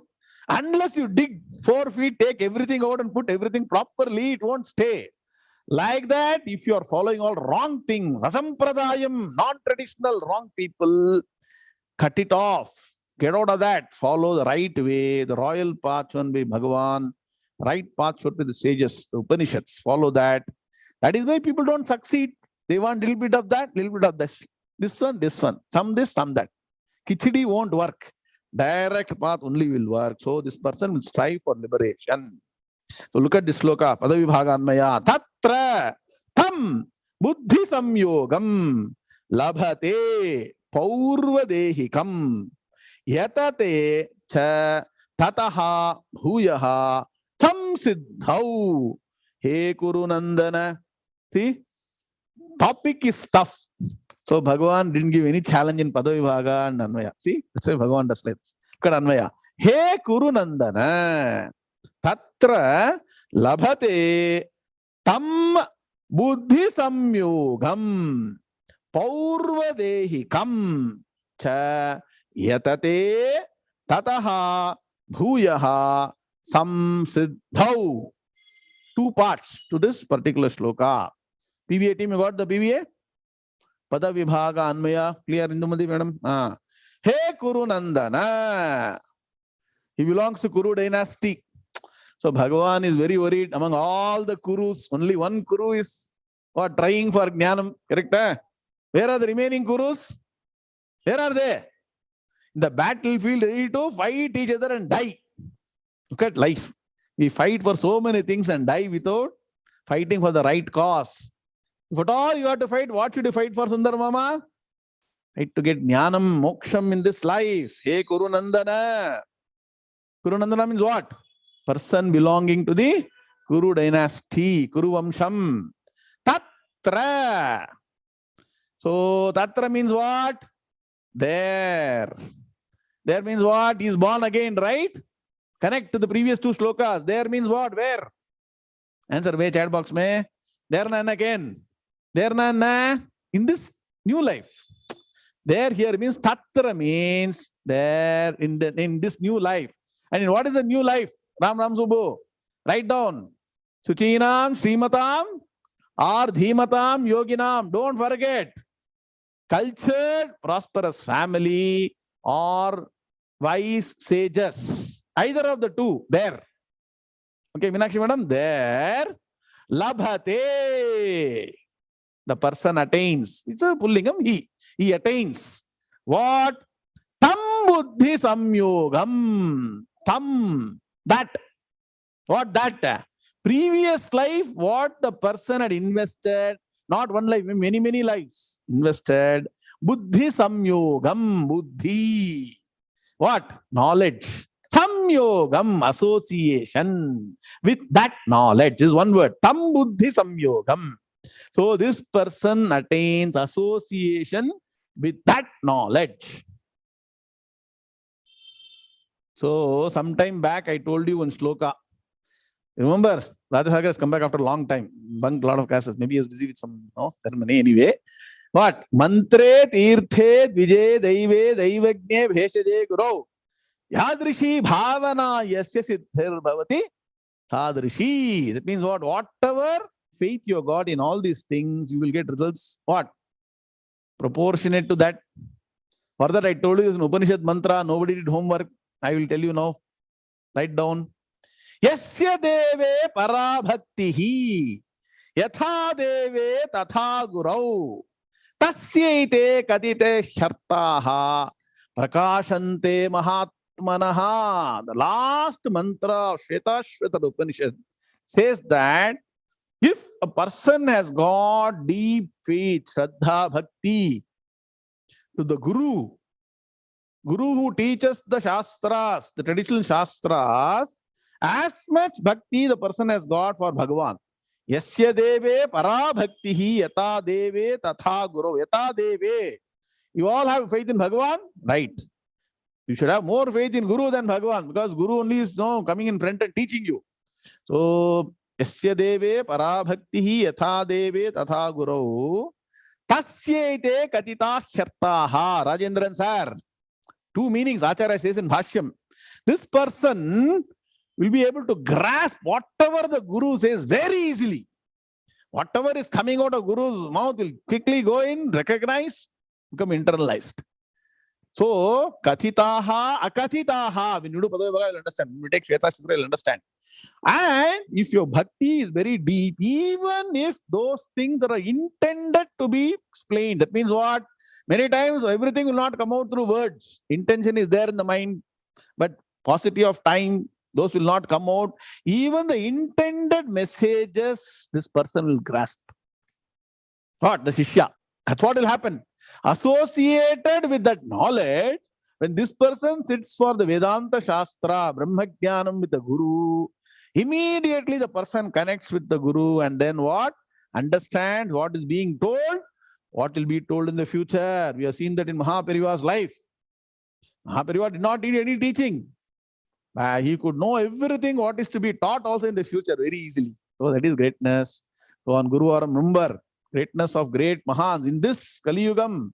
Unless you dig 4 feet, take everything out and put everything properly, it won't stay. Like that, if you are following all wrong things, asampradayam, non-traditional, wrong people, cut it off. Get out of that. Follow the right way, the royal path shown by Bhagavan, right path shown by the sages, the Upanishads. Follow that. That is why people don't succeed. They want a little bit of that, little bit of this. This one. Some this, some that. Khichdi won't work. Direct path only will work. So this person will strive for liberation. So look at this sloka. Padavibhaganmaya. Tatra tam buddhi samyogam labhate paurvadehikam yatate cha tataha bhuyaha samsiddhau he kurunandana. See, topic is tough. So Bhagavan didn't give any challenge in Padavibhaga and Anvaya. See, that's why Bhagavan does like this. Look at Anvaya. He kurunandana tatra labhate tam buddhi samyogam paurvadehikam cha yatate tataha bhuyaha samsiddhau. Two parts to this particular sloka. PVA team, you got the PVA? Padavibhaga Anmaya. Clear, Indumati madam? He Kurunandana. He belongs to Kuru dynasty. So Bhagavan is very worried. Among all the Kurus, only one Kuru is trying for Jnanam. Correct? Where are the remaining Kurus? Where are they? In the battlefield, ready to fight each other and die. Look at life. We fight for so many things and die without fighting for the right cause. If at all you have to fight, what should you fight for, Sundar Mama? Fight to get Jnanam, Moksham in this life. Hey Kurunandana. Kurunandana means what? Person belonging to the Kuru dynasty, Kuru Vamsham. Tatra. So Tatra means what? There. There means what? He is born again, right? Connect to the previous two slokas. There means what? Where? Answer where chat box mein. There and again. There and in this new life. There here means Tatra means there in this new life. And in what is the new life? Ram Subbu. Write down. Suchinam, Srimatam, or Dhimatam, Yoginam. Don't forget. Cultured, prosperous family or wise sages. Either of the two. There. Okay, Meenakshi madam. There. Labhate. The person attains. It's a pullingam. He attains. What? Tam buddhi samyogam. Tam. That. What that? Previous life, what the person had invested, not one life, many lives invested. Buddhi samyogam. Buddhi. What? Knowledge. Samyogam, association with that knowledge is one word. Tam buddhi samyogam. So this person attains association with that knowledge. So sometime back I told you one sloka. Remember, Radhasagar has come back after a long time. Bunked a lot of classes. Maybe he was busy with some ceremony. Anyway, what? Mantre tirthe dvije daive daivagне bheshaje guru. Yadrishi bhavana yasya siddhir bhavati tadrishi. That means what? Whatever faith you got in all these things, you will get results. What? Proportionate to that. For that I told you this is an Upanishad mantra. Nobody did homework. I will tell you now. Write down. Yasya deve parabhaktihi yatha deve tatha gurau tasyaite kadite hyartaha prakashante mahatmanaha. The last mantra of Shvetashvatara Upanishad says that if a person has got deep faith, Shraddha, Bhakti to the Guru who teaches the Shastras, the traditional Shastras, as much Bhakti the person has got for Bhagavan. Yasya deve para bhaktihi yata deve tatha guru. Yata deve. You all have faith in Bhagavan? Right. You should have more faith in Guru than Bhagavan, because Guru only is coming in front and teaching you. So, Yasya deve para bhaktihi yatha deve tatha guru. Tasyaite katita hyartaha. Rajendran sir. Two meanings Acharya says in Bhashyam. This person will be able to grasp whatever the Guru says very easily. Whatever is coming out of Guru's mouth will quickly go in, recognize, become internalized. So, kathitaha, akathitaha. When you do Padavibhaga, you'll understand. When you take Shweta Shastra, you'll understand. And if your bhakti is very deep, even if those things that are intended to be explained, that means what? Many times everything will not come out through words. Intention is there in the mind, but paucity of time, those will not come out. Even the intended messages, this person will grasp. What? The Shishya. That's what will happen. Associated with that knowledge, when this person sits for the Vedanta Shastra, Brahmajnanam with the Guru, immediately the person connects with the Guru and then what? Understands what is being told, what will be told in the future. We have seen that in Mahapariva's life. Mahapariva did not need any teaching. He could know everything what is to be taught also in the future very easily. So that is greatness. So on Guru Varam, remember, greatness of great Mahans in this Kali Yugam,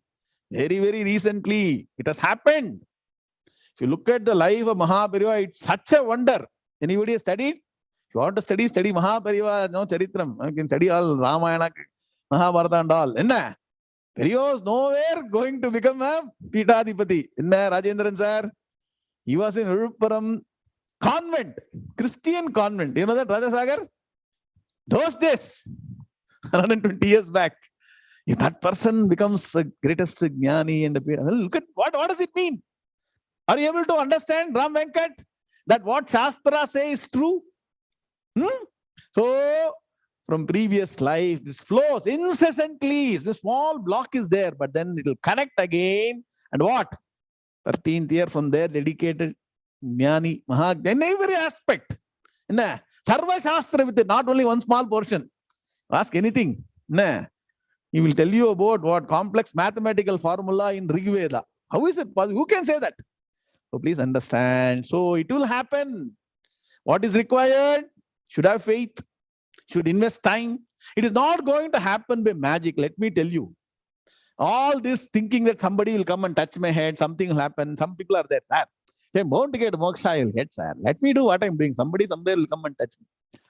very, very recently, it has happened. If you look at the life of Mahapariva, it's such a wonder. Anybody has studied? If you want to study Mahapariva, no Charitram. You can study all Ramayana, Mahabharata and all. Enna? Periva was nowhere going to become a Peetadipathi. Enna, Rajendran sir? He was in Uruppuram convent, Christian convent. You know that, Rajasagar? Those days, 120 years back. If that person becomes the greatest jnani and look at what does it mean? Are you able to understand, Ram Venkat, that what Shastra says is true? So, from previous life, this flows incessantly. The small block is there, but then it will connect again. And what? 13th year from there, dedicated jnani, mahajnani, in every aspect. Sarva Shastra with it, not only one small portion. Ask anything. He will tell you about what complex mathematical formula in Rig Veda. How is it possible? Who can say that? So please understand. So it will happen. What is required? Should have faith. Should invest time. It is not going to happen by magic. Let me tell you. All this thinking that somebody will come and touch my head, something will happen. Some people are there. Sir, if I'm born to get moksha, I will get, sir. Let me do what I'm doing. Somebody somewhere will come and touch me.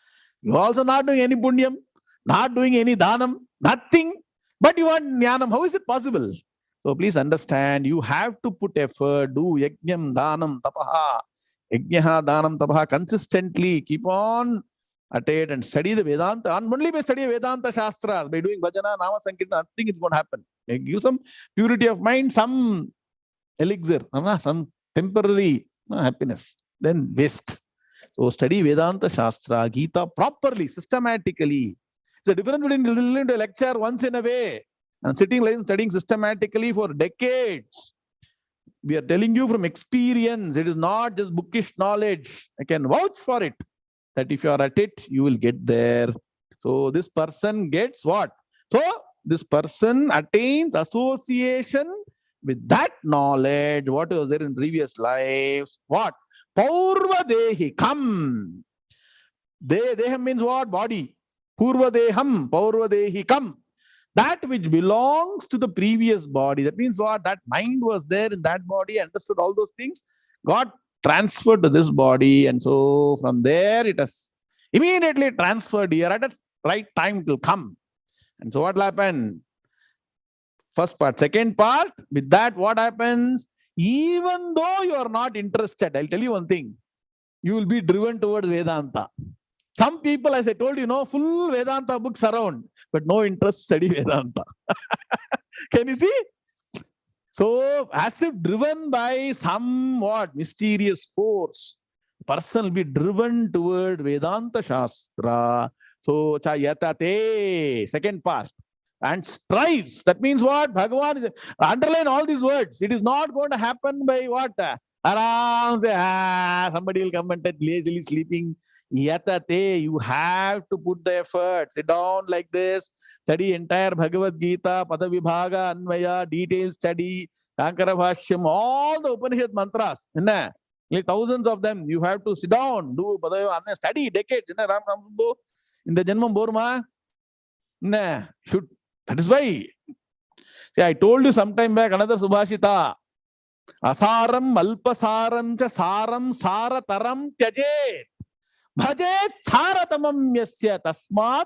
You are also not doing any punyam, not doing any dhanam, nothing. But you want jnanam. How is it possible? So please understand, you have to put effort, do yajnam, dhanam, tapaha, yajnaha, dhanam, tapaha consistently. Keep on at it and study the Vedanta. And only by studying Vedanta Shastras, by doing bhajana, nama sankirtana, nothing is going to happen. Give some purity of mind, some elixir, some temporary happiness, then waste. So study Vedanta Shastra, Gita properly, systematically. It's a difference between listening to a lecture once in a way and sitting like studying systematically for decades. We are telling you from experience. It is not just bookish knowledge. I can vouch for it, that if you are at it, you will get there. So this person gets what? So this person attains association with that knowledge. What was there in previous lives? What? Purva dehikam. Deham means what? Body. Purva deham, Purva dehikam. That which belongs to the previous body. That means what? That mind was there in that body, understood all those things, got transferred to this body. And so from there, it has immediately transferred here. At the right time, it will come. And so what will happen? First part. Second part, with that, what happens? Even though you are not interested, I'll tell you one thing. You will be driven towards Vedanta. Some people, as I told you, full Vedanta books around, but no interest to study Vedanta. Can you see? So, as if driven by some mysterious force, person will be driven toward Vedanta Shastra. So, chayatate, second part, and strives. That means what? Bhagavan is, underline all these words. It is not going to happen by what? Aram say, somebody will come and touch lazily sleeping. Yatate, you have to put the effort. Sit down like this, study entire Bhagavad Gita, Peetadipati, Anvaya, detailed study, Shankara Bhashyam, all the Upanishad mantras. Thousands of them. You have to sit down, do study decades. In the Janmam Borma. Should. That is why. See, I told you sometime back another Subhashita. Asaram, Alpasaram, cha Saram, Sarataram, Tyajet. Bhajet Charatamam Yasya Tasmat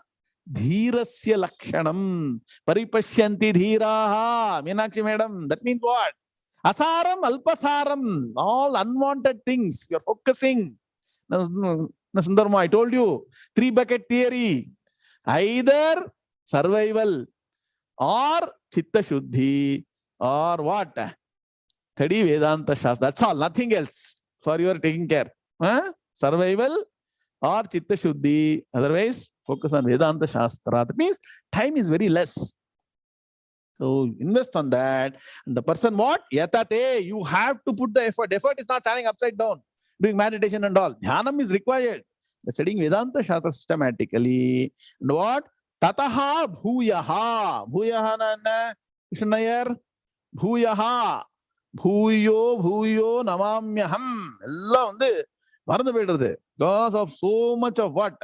Dhirasya Lakshanam Paripashyanti Dhiraha. Meenakshi madam, that means what? Asaram, alpasaram, all unwanted things. You're focusing. Sundarma, I told you, 3-bucket theory. Either survival or chitta shuddhi or what? Study Vedanta Shastra. That's all, nothing else for your taking care. Survival or chitta shuddhi. Otherwise, focus on Vedanta Shastra. That means time is very less. So invest on that. And the person what? Yatate. You have to put the effort. Effort is not standing upside down, doing meditation and all. Dhyanam is required. You're studying Vedanta Shastra systematically. And what? Tataha bhuyaha. Bhuyaha na Krishnayar. Bhuyaha. Bhuyo bhuyo namamyaham. Ella undu marandu poidradhu. Because of so much of what?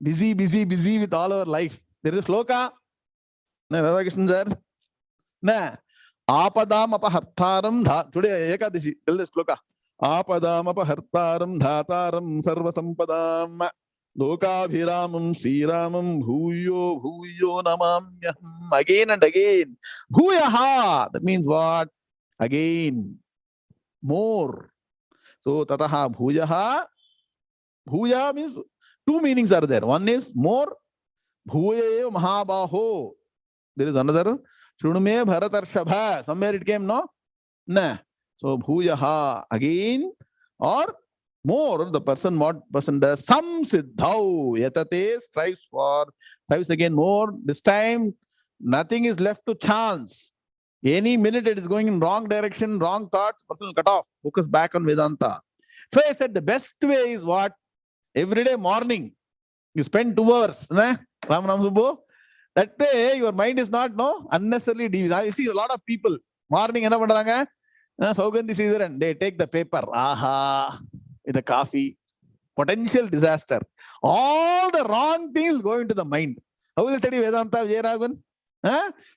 Busy with all our life. There is a sloka. Radhakrishnan sir. Na. Apadam apahartaram dha. Today Ekadashi. Tell the sloka. Apadam apahartaram dhataram sarva sampadam. Lokabhiramam Sriramam bhuyo bhuyo namamyaham. Again and again. Bhuyaha. That means what? Again. More. So tataha bhuyaha. Bhuya means two meanings are there. One is more. Bhuya mahabaho. There is another. Shrunume bharatarshabha. Somewhere it came, no? Nah. So bhuyaha. Again. Or more, the person, what person does? Sam siddhau. Yatate, strives for. Strives again more. This time, nothing is left to chance. Any minute it is going in wrong direction, wrong thoughts, person will cut off. Focus back on Vedanta. So I said the best way is what? Every day morning, you spend 2 hours. Ram Subbu. That way, your mind is not unnecessarily devious. I see a lot of people, morning, they take the paper. Aha. The coffee, potential disaster. All the wrong things go into the mind. How will you study Vedanta, Vijayaraghvan?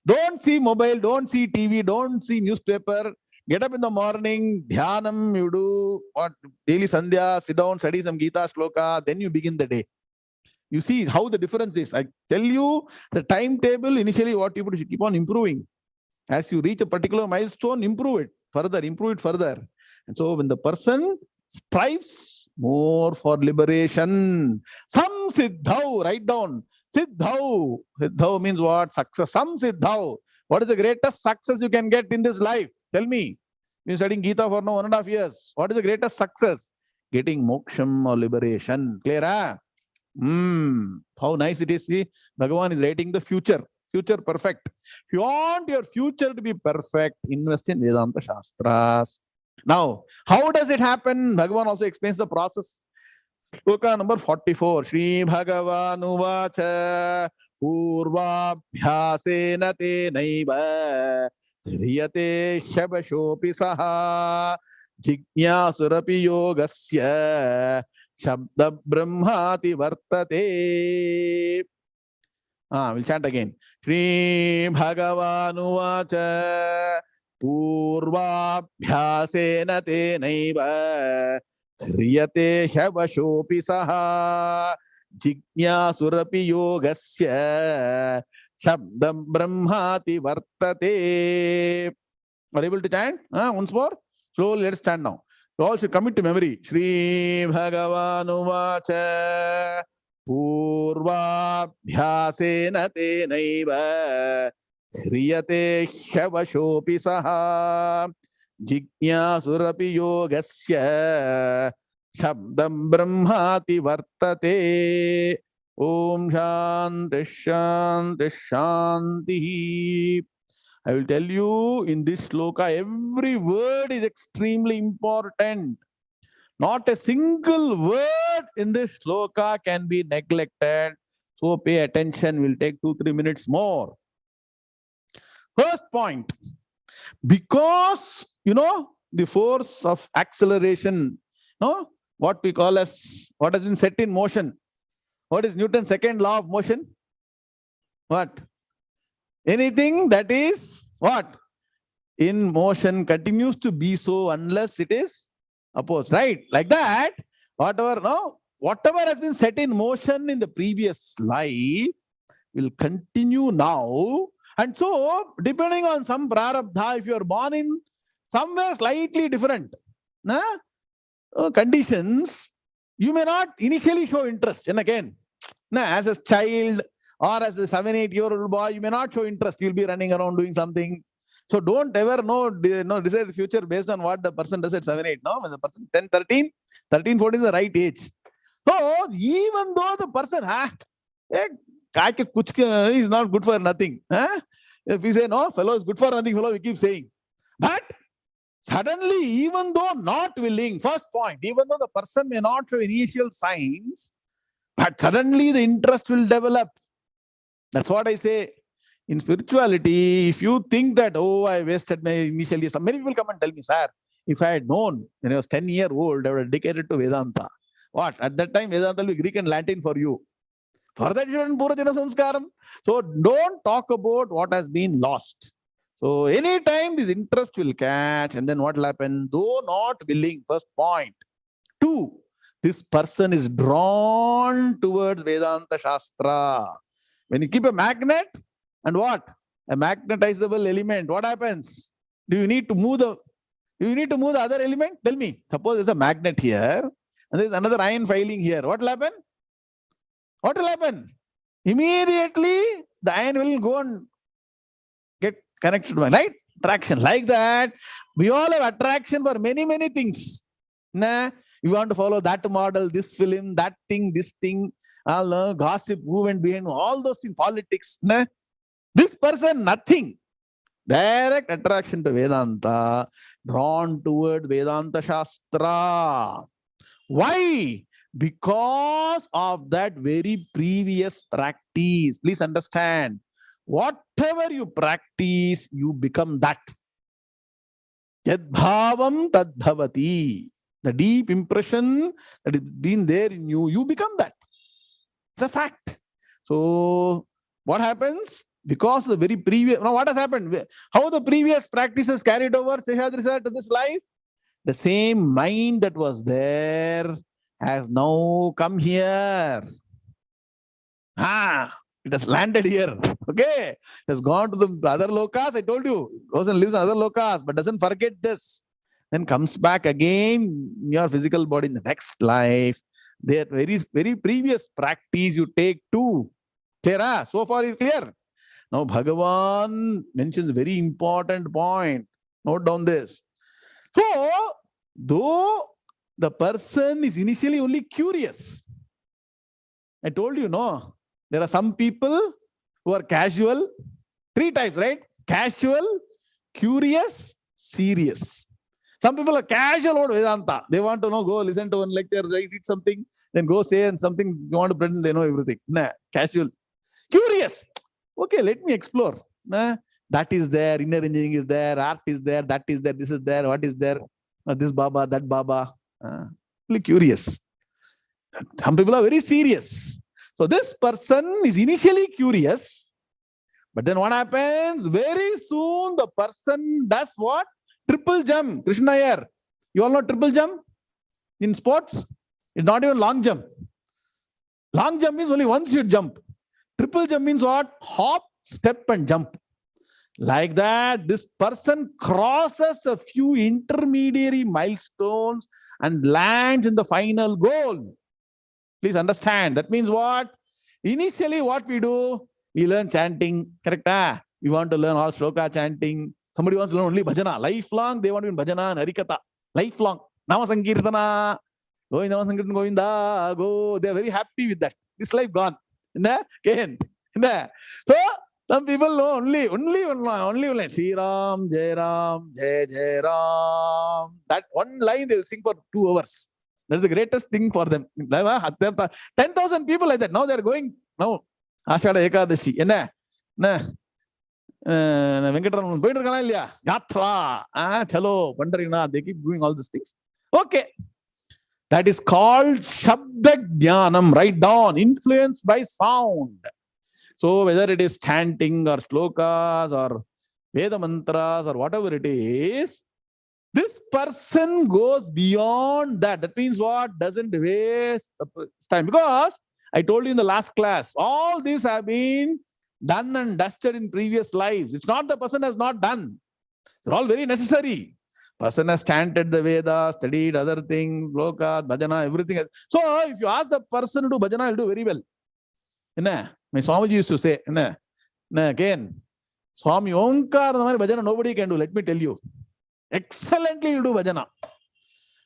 Don't see mobile, don't see TV, don't see newspaper. Get up in the morning, dhyanam, you do what? Daily sandhya, sit down, study some Gita shloka, then you begin the day. You see how the difference is. I tell you, the timetable, initially what you should keep on improving. As you reach a particular milestone, improve it further. And so when the person strives more for liberation. Sam siddhau, write down. Siddhau. Siddhau means what? Success. Sam siddhau. What is the greatest success you can get in this life? Tell me. You're studying Gita for now 1.5 years. What is the greatest success? Getting moksham or liberation. Clear, huh? How nice it is. See, Bhagavan is writing the future. Future perfect. If you want your future to be perfect, invest in Vedanta Shastras. Now, how does it happen? Bhagavan also explains the process. Sloka number 44. Sri Bhagavan Uvacha Purvabhyasena te naiva hriyate shabashopi saha jignasurapi yogasya shabda brahmati vartate. We'll chant again. Sri Bhagavan Uvacha Purvabhyasena te naiva hriyate shavashopi saha jignasurapi yogasya shabdam brahmati vartate. Are able to chant? Once more. Slowly, let's chant now. You all should commit to memory. Sri Bhagavan Uvacha Purvabhyasena te naiva hriyate shavashopi saha jignasurapi yogasya shabdam brahmati vartate. Om Shanti Shanti Shanti. I will tell you in this sloka, every word is extremely important. Not a single word in this sloka can be neglected. So pay attention. We'll take 2-3 minutes more. First point, because the force of acceleration, what we call as what has been set in motion. What is Newton's second law of motion? What? Anything that is what? In motion continues to be so unless it is opposed, right? Like that, whatever has been set in motion in the previous life will continue now. And so, depending on some prarabdha, if you are born in somewhere slightly different conditions, you may not initially show interest. And again, as a child or as a 7-8-year-old boy, you may not show interest. You'll be running around doing something. So don't ever decide the future based on what the person does at 7-8. No, when the person 10-13, 13-14 is the right age. So even though the person is not good for nothing. If we say no, fellow is good for nothing, fellow we keep saying. But suddenly, even though not willing, first point, even though the person may not show initial signs, but suddenly the interest will develop. That's what I say. In spirituality, if you think that, oh, I wasted my initial years, many people come and tell me, sir, if I had known when I was 10-year-old, I would have dedicated to Vedanta. What? At that time, Vedanta will be Greek and Latin for you. For that, you shouldn't Purajana Samskaram. So don't talk about what has been lost. So anytime this interest will catch, and then what will happen? Though not willing, first point. 2, this person is drawn towards Vedanta Shastra. When you keep a magnet, and what? A magnetizable element, what happens? Do you need to move the other element? Tell me. Suppose there's a magnet here, and there's another iron filing here. What will happen? What will happen? Immediately, the iron will go and get connected to right? Attraction. Like that, we all have attraction for many, many things. You want to follow that model, this film, that thing, this thing, gossip, who went behind, all those things, politics. This person, nothing. Direct attraction to Vedanta, drawn toward Vedanta Shastra. Why? Because of that very previous practice. Please understand. Whatever you practice, you become that. 𝐤𝐵havam tadbhavati. The deep impression that has been there in you, you become that. It's a fact. So, what happens? Because the very previous, now what has happened? How the previous practices carried over Seshadrisha to this life? The same mind that was there has now come here. It has landed here. Okay. It has gone to the other lokas. I told you, goes and lives in other lokas, but doesn't forget this. Then comes back again in your physical body in the next life. That very, very previous practice you take too. Clear? So far is clear. Now Bhagavan mentions a very important point. Note down this. So, though the person is initially only curious, I told you, no, there are some people who are casual. 3 types, right? Casual, curious, serious. Some people are casual about Vedanta. They want to go listen to one lecture, read something, then go say and something, you want to pretend they know everything. Casual. Curious. Okay, let me explore. That is there, inner engineering is there, art is there, that is there, this is there, what is there, this Baba, that Baba. Really curious. Some people are very serious. So this person is initially curious, but then what happens? Very soon the person does what? Triple jump. Krishna here. You all know triple jump? In sports, it's not even long jump. Long jump means only once you jump. Triple jump means what? Hop, step and jump. Like that, this person crosses a few intermediary milestones and lands in the final goal. Please understand. That means what? Initially, what we do? We learn chanting. Correct? We want to learn all shloka chanting. Somebody wants to learn only bhajana. Lifelong, they want to learn bhajana and harikatha. Lifelong. Nama Sankirtana. Govinda, Nama Sankirtana, Govinda. Go. They are very happy with that. This life gone. Again. So, some people know only one. Sri Ram, Jai Ram, Jai Jai Ram. That one line they will sing for 2 hours. That's the greatest thing for them. 10,000 people like that. Now they are going. Now, Ashada Ekadashi. Venkataraman போயிட்டு இருக்கானா இல்லையா Yatra chalo Pandarinath, they keep doing all these things. Okay, that is called Shabda Jnanam. Write down, influenced by sound. So whether it is chanting or shlokas or Veda mantras or whatever it is, this person goes beyond that. That means what? Doesn't waste time. Because I told you in the last class, all these have been done and dusted in previous lives. It's not the person has not done. They're all very necessary. Person has chanted the Vedas, studied other things, loka, bhajana, everything. So if you ask the person to do bhajana, he'll do very well. My Swamiji used to say, again, Swami Omkar, bhajana nobody can do. Let me tell you. Excellently you do bhajana.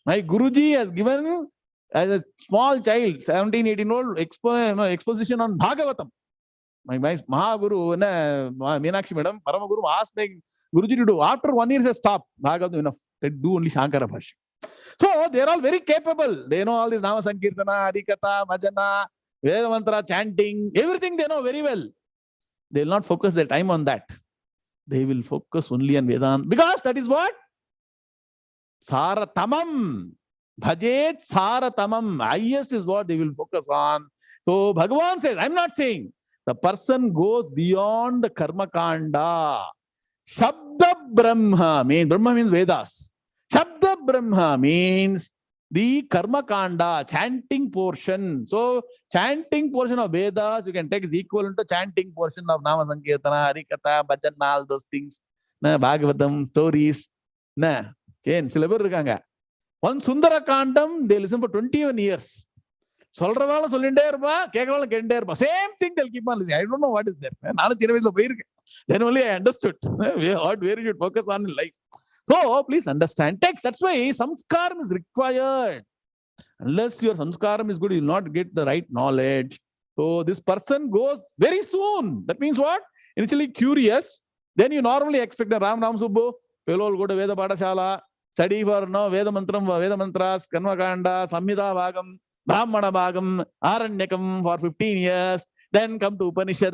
My Guruji has given, as a small child, 17, 18-year-old, exposition on Bhagavatam. My Mahaguru, Meenakshi Madam, Paramaguru asked my Guruji to do. After 1 year, he said, stop. Bhagavatam enough. They do only Shankara Bhashya. So they are all very capable. They know all this Nama Sankirtana, Harikatha, Bhajana, Veda Mantra, chanting, everything they know very well. They will not focus their time on that. They will focus only on Vedanta. Because that is what? Saratamam. Bhajet Saratamam. Highest is what they will focus on. So Bhagavan says, I'm not saying. The person goes beyond the Karma Kanda. Shabda Brahma means Vedas. Shabda Brahma means the Karma Kanda, chanting portion. So chanting portion of Vedas, you can take is equivalent to chanting portion of Nama Sankirtana, Harikatha, Bhajana, all those things. Bhagavatam, stories. One Sundara Kandam, they listen for 21 years. Same thing they'll keep on listening. I don't know what is there. Then only I understood where you should focus on in life. So please understand text. That's why samskaram is required. Unless your samskaram is good, you will not get the right knowledge. So this person goes very soon. That means what? Initially curious. Then you normally expect a Ram Subbu, fellow will go to Veda Padashala, study for Veda Mantras, Karma Kanda, Samhita Bhagam, Brahmana Bhagam, Aranyakam for 15 years, then come to Upanishad.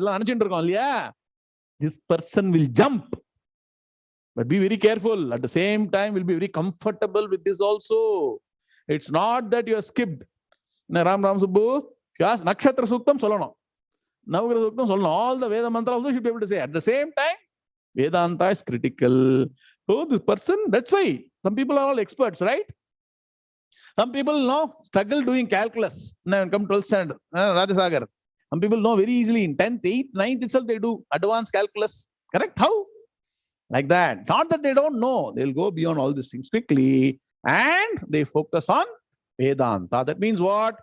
This person will jump. But be very careful. At the same time, will be very comfortable with this also. It's not that you are skipped. Ram Subbu, Nakshatra Suktam Solano. Navagara Suktam Solano. All the Veda Mantra also should be able to say. At the same time, Vedanta is critical. So this person, that's why some people are all experts, right? Some people struggle doing calculus. Now come 12th standard, Rajasagar. Some people know very easily in 10th, 8th, 9th itself they do advanced calculus. Correct? How? Like that. Not that they don't know. They'll go beyond all these things quickly and they focus on Vedanta. That means what?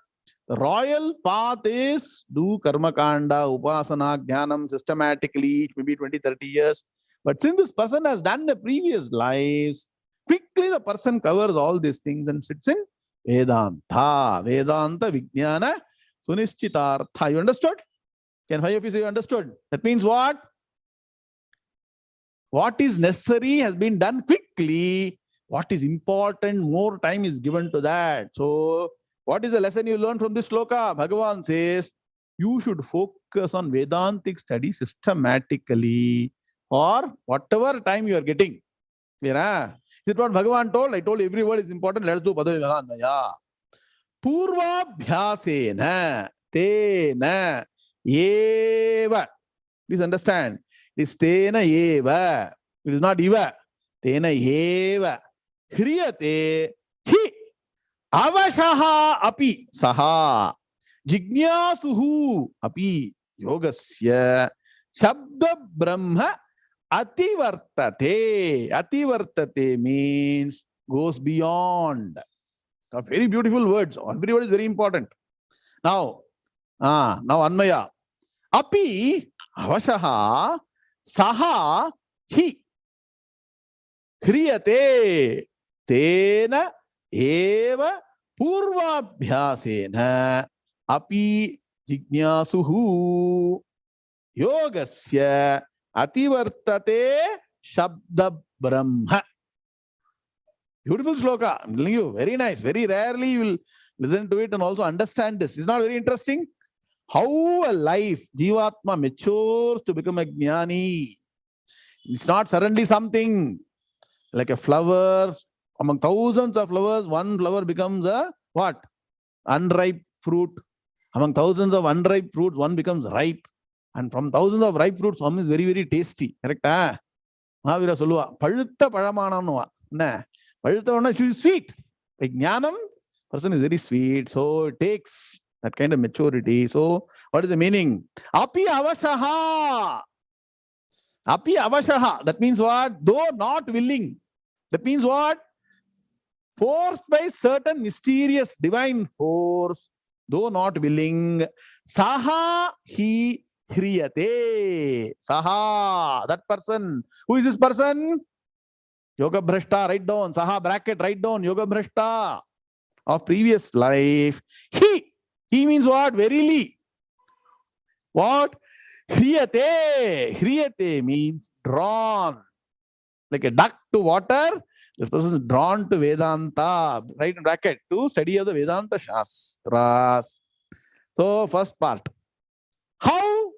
The royal path is do Karma Kanda, Upasana, Jnanam systematically, maybe 20, 30 years. But since this person has done the previous lives, quickly the person covers all these things and sits in Vedanta. Vedanta Vijnana Sunishchitartha. You understood? Can 5 of you say you understood? That means what? What is necessary has been done quickly. What is important, more time is given to that. So, what is the lesson you learn from this sloka? Bhagavan says, you should focus on Vedantic study systematically or whatever time you are getting. Clear? Is it what Bhagavan told? I told every word is important. Let us do Padavivagannaya. Purvabhyasena tena eva. Please understand. This tena eva. It is not eva. Tena eva. Hriyate hi avashaha api saha jignasuhu api yogasya shabda brahma ativartate. Ativartate means goes beyond. Very beautiful words. Every word is very important. Now Anmaya. Api avashaha saha hi hriyate tena eva purvabhyasena api jignasuhu yogasya ativartate shabda brahma. Beautiful sloka. I'm telling you, very nice. Very rarely you will listen to it and also understand this. It's not very interesting. How a life, Jivatma, matures to become a jnani. It's not suddenly something like a flower. Among thousands of flowers, one flower becomes a what? Unripe fruit. Among thousands of unripe fruits, one becomes ripe. And from thousands of ripe fruits, one is very, very tasty. Correct? Mahavira Solluva. Pazhutha Pazhamanam. Pazhutha is sweet. Like Jnanam, person is very sweet. So it takes that kind of maturity. So what is the meaning? Api avashaha. Api avashaha. That means what? Though not willing. That means what? Forced by certain mysterious divine force, though not willing, saha hi hriyate. Saha, that person. Who is this person? Yoga-Bhrashta, write down. Saha bracket, write down. Yoga-Bhrashta of previous life. He means what? Verily. What? Hriyate. Hriyate means drawn. Like a duck to water. This person is drawn to Vedanta, right in bracket, to study of the Vedanta Shastras. So, first part. How?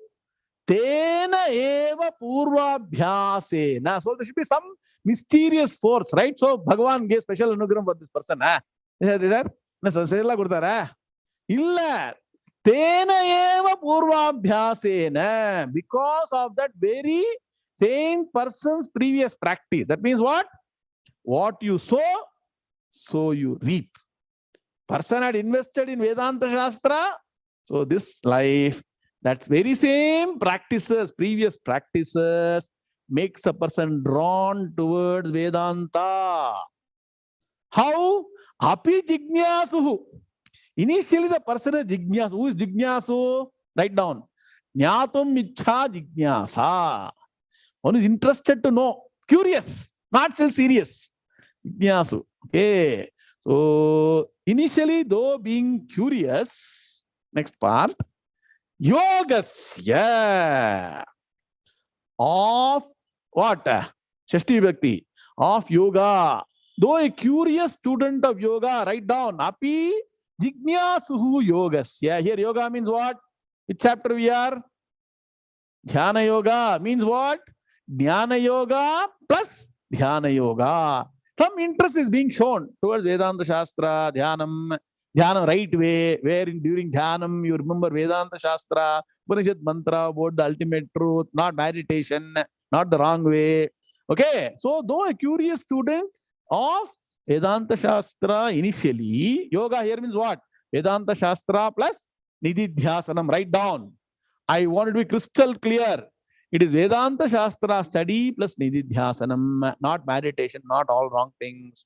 Tena eva purvabhyasena. So, there should be some mysterious force, right? So, Bhagavan gave special anugram for this person. Is there? Illa. Tena eva purvabhyasena. Because of that very same person's previous practice. That means what? What you sow, so you reap. Person had invested in Vedanta Shastra. So this life, that's very same practices, previous practices, makes a person drawn towards Vedanta. How? Api jignyasuhu. Initially the person is jignyasu. Who is jignyasu? Write down. Jnatum ichha jignasa. One is interested to know. Curious. Not still serious. Jignasu. Okay. So, initially, though being curious, next part, yogasya of what? Shashti Bhakti of yoga. Though a curious student of yoga, write down. Api jignasuhu yogasya. Here, yoga means what? Which chapter we are? Dhyana yoga means what? Jnana yoga plus Dhyana yoga. Some interest is being shown towards Vedanta Shastra, Dhyanam, right way, wherein during Dhyanam you remember Vedanta Shastra, Upanishad mantra about the ultimate truth, not meditation, not the wrong way. Okay, so though a curious student of Vedanta Shastra initially, yoga here means what? Vedanta Shastra plus Nididhyasanam. Write down. I want it to be crystal clear. It is Vedanta Shastra study plus Nididhyasanam, not meditation, not all wrong things.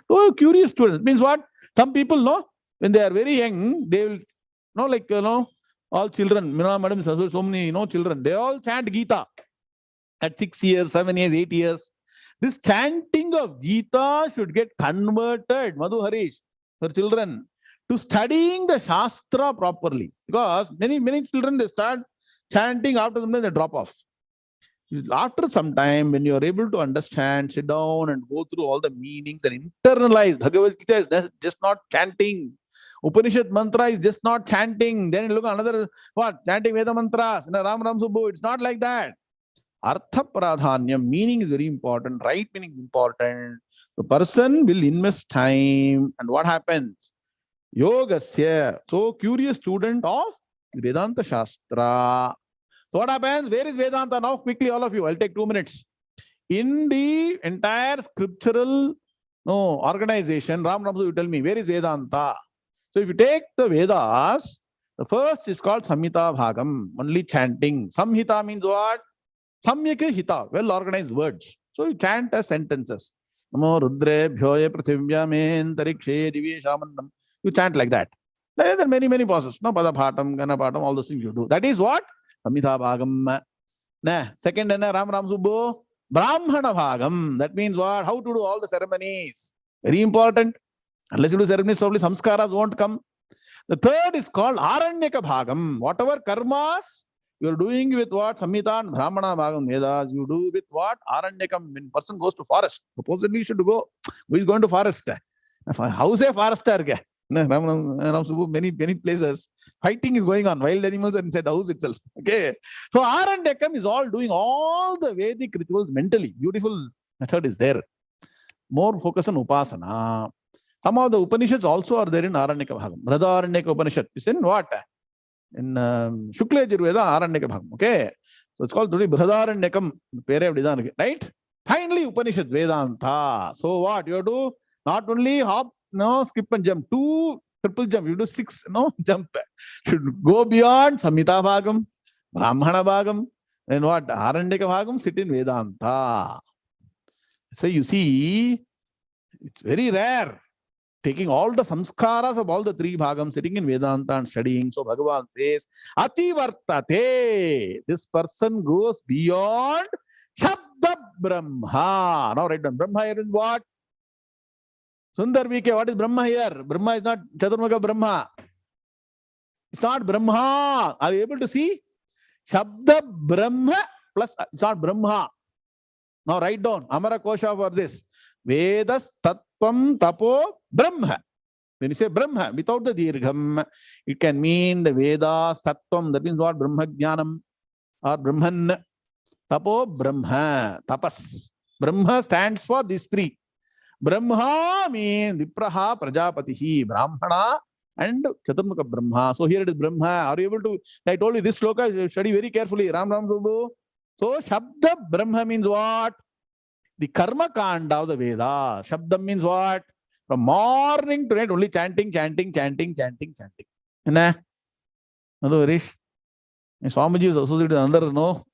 So, curious students means what? Some people know when they are very young, they will know, like, all children, madam, so many, children, they all chant Gita at 6 years, 7 years, 8 years. This chanting of Gita should get converted, Madhu Harish, for children, to studying the Shastra properly. Because many children, they start chanting, after some time they drop off. After some time, when you are able to understand, sit down and go through all the meanings and internalize. Bhagavad Gita is just not chanting. Upanishad mantra is just not chanting. Then look at another, what? Chanting Veda mantras. Ram Ram Subbu. It's not like that. Artha pradhanyam, meaning is very important. Right meaning is important. The person will invest time. And what happens? Yogasya. So, curious student of Vedanta Shastra. So what happens? Where is Vedanta now? Quickly, all of you. I'll take 2 minutes. In the entire scriptural organization, Ram Ramsu, you tell me, where is Vedanta? So if you take the Vedas, the first is called Samhita Bhagam, only chanting. Samhita means what? Samyaka Hita, well organized words. So you chant as sentences. Namo Rudre Bhyoye Prithivyamen Tarikshe Divye Shamanam. You chant like that. There are many pauses. No, Pada Bhatam, Gana Bhatam, all those things you do. That is what? Samhita Bhagam. Second, Ram Ram Subbu, Brahmana Bhagam. That means what? How to do all the ceremonies. Very important. Unless you do ceremonies, probably samskaras won't come. The third is called Aranyaka Bhagam. Whatever karmas you are doing with what? Samhita and Brahmana Bhagam Vedas, you do with what? Aranyakam. When person goes to forest, supposedly you should go. Who is going to forest? How say forester? Many places, fighting is going on. Wild animals are inside the house itself. Okay. So Aranyakam is all doing all the Vedic rituals mentally. Beautiful method is there. More focus on Upasana. Some of the Upanishads also are there in Aranyaka Bhagam. Brahmavidya Upanishad is in what? In Shukla Yajurveda, Aranyaka Bhagam. Okay. So it's called Brahmavidya Upanishad. Right? Finally, Upanishad Vedanta. So what? You have to not only hop, skip and jump. 2 triple jump. You do 6, jump. Should go beyond Samhita Bhagam, Brahmana Bhagam, and what? Aranyaka Bhagam, sit in Vedanta. So you see, it's very rare. Taking all the samskaras of all the three bhagams, sitting in Vedanta and studying. So Bhagavan says, Ativartate. This person goes beyond Shabda Brahma. Now write down. Brahma here is what? Sundar VK, what is Brahma here? Brahma is not Chaturmukha Brahma. It's not Brahma. Are you able to see? Shabda Brahma plus, it's not Brahma. Now write down. Amara Kosha for this. Vedas Tattvam Tapo Brahma. When you say Brahma without the Dirgham, it can mean the Vedas Tattvam. That means what? Brahma Jnanam or Brahman. Tapo Brahma. Tapas. Brahma stands for these three. Brahma means Vipraha Prajapatihi. Brahmana and Chaturmukha Brahma. So here it is Brahma. Are you able to? I told you this sloka, study very carefully. Ram Ram Subbu. So Shabda Brahma means what? The karma kanda of the Veda. Shabdam means what? From morning to night, only chanting, chanting, chanting, chanting, chanting. Anna? Hello, Harish. Swamiji is associated with another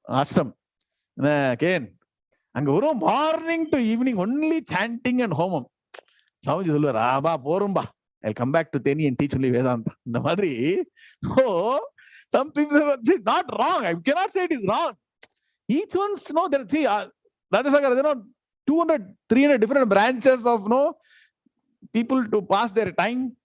ashram. Again. And go morning to evening, only chanting and homam. Swamiji is Raba, Porumba. I'll come back to Teni and teach only Vedanta. The Madri. So, some people say, this is not wrong. I cannot say it is wrong. Each one's, there are three. Rajasakara, 200, 300 different branches of people to pass their time.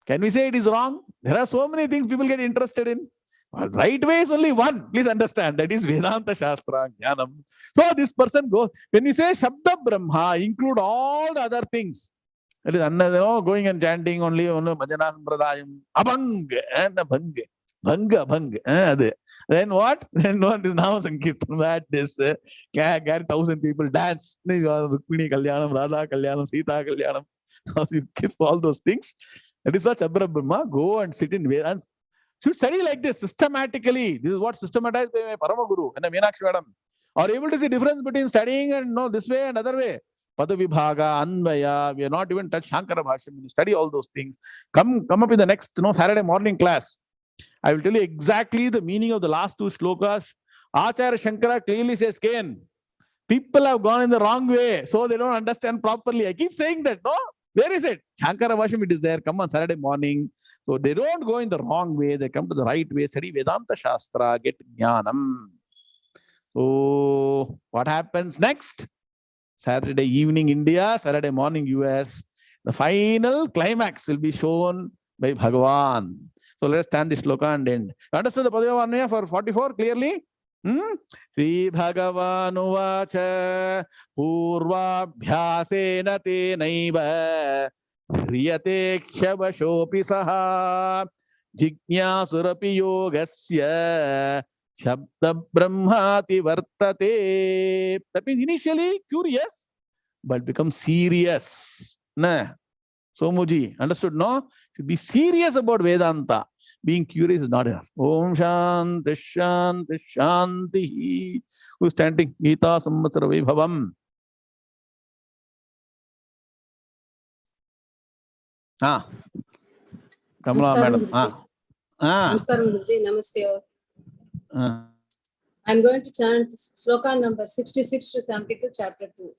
Can we say it is wrong? There are so many things people get interested in. Well, right way is only one. Please understand. That is Vedanta Shastra, Jnanam. So this person goes, when we say Shabda Brahma, include all the other things. That is going and chanting only Bhajana Sampradayam, Abhang and Abhang. Bhanga. Then what? Then what is now Sankirtan? That this 1,000 people dance. Rukmini Kalyanam, Radha Kalyanam, Sita Kalyanam. You keep all those things. That is what Shabda Brahma. Go and sit in Vedanta. Should study like this systematically. This is what systematized by my Parama Guru and the Meenakshi Madam. Are able to see difference between studying and this way and other way. Padavibhaga, Anvaya, we have not even touched Shankara Bhasham. You study all those things. Come up in the next Saturday morning class. I will tell you exactly the meaning of the last two shlokas. Acharya Shankara clearly says, Ken, people have gone in the wrong way, so they don't understand properly. I keep saying that, no? Where is it? Shankara Bhasham, it is there. Come on Saturday morning. So they don't go in the wrong way. They come to the right way. Study Vedanta Shastra, get Jnanam. So what happens next? Saturday evening India, Saturday morning US. The final climax will be shown by Bhagavan. So let us stand this sloka and end. You understood the Padavya for 44 clearly? Sri Bhagavanu vacha purvabhyasena tenaiva hriyate kshavashopi saha jignasurapi yogasya shabda brahmati vartate. That means initially curious, but become serious. Somuji, understood, no? Should be serious about Vedanta. Being curious is not enough. Om Shanti Shanti Shanti. Who is chanting? Gita Samvatsara Vaibhavam. Kamala madam. Namaskaram Guruji. Namaste all. I'm going to chant sloka number 66 to 72, chapter 2.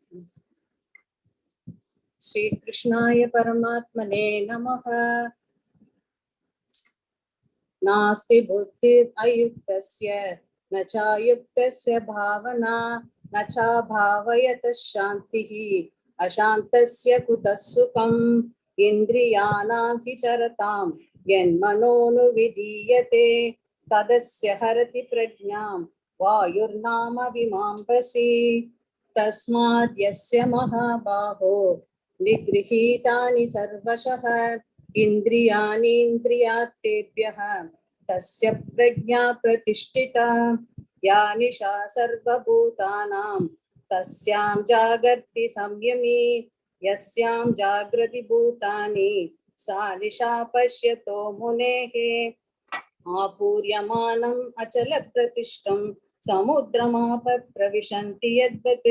Sri Krishnaya Paramatmane Namaha. Nasti buddhi ayuktasya nacha yuktasya bhavana nacha bhavayata shantihi ashantasya kutasukam indriyanam hicharatam yanmanonu vidiyate tadasya harati prajnam vayurnama vimambasi tasmad yasya mahabaho nigrihitani sarvashah Indriyani indriyatebhyah tasya prajna pratishtita yanisha sarva bhutanam tasyam jagarti samyami yasyam jagrati bhutani sanisha pashyato munehe apuryamanam achala pratishtam samudramapa pravishanti yadvat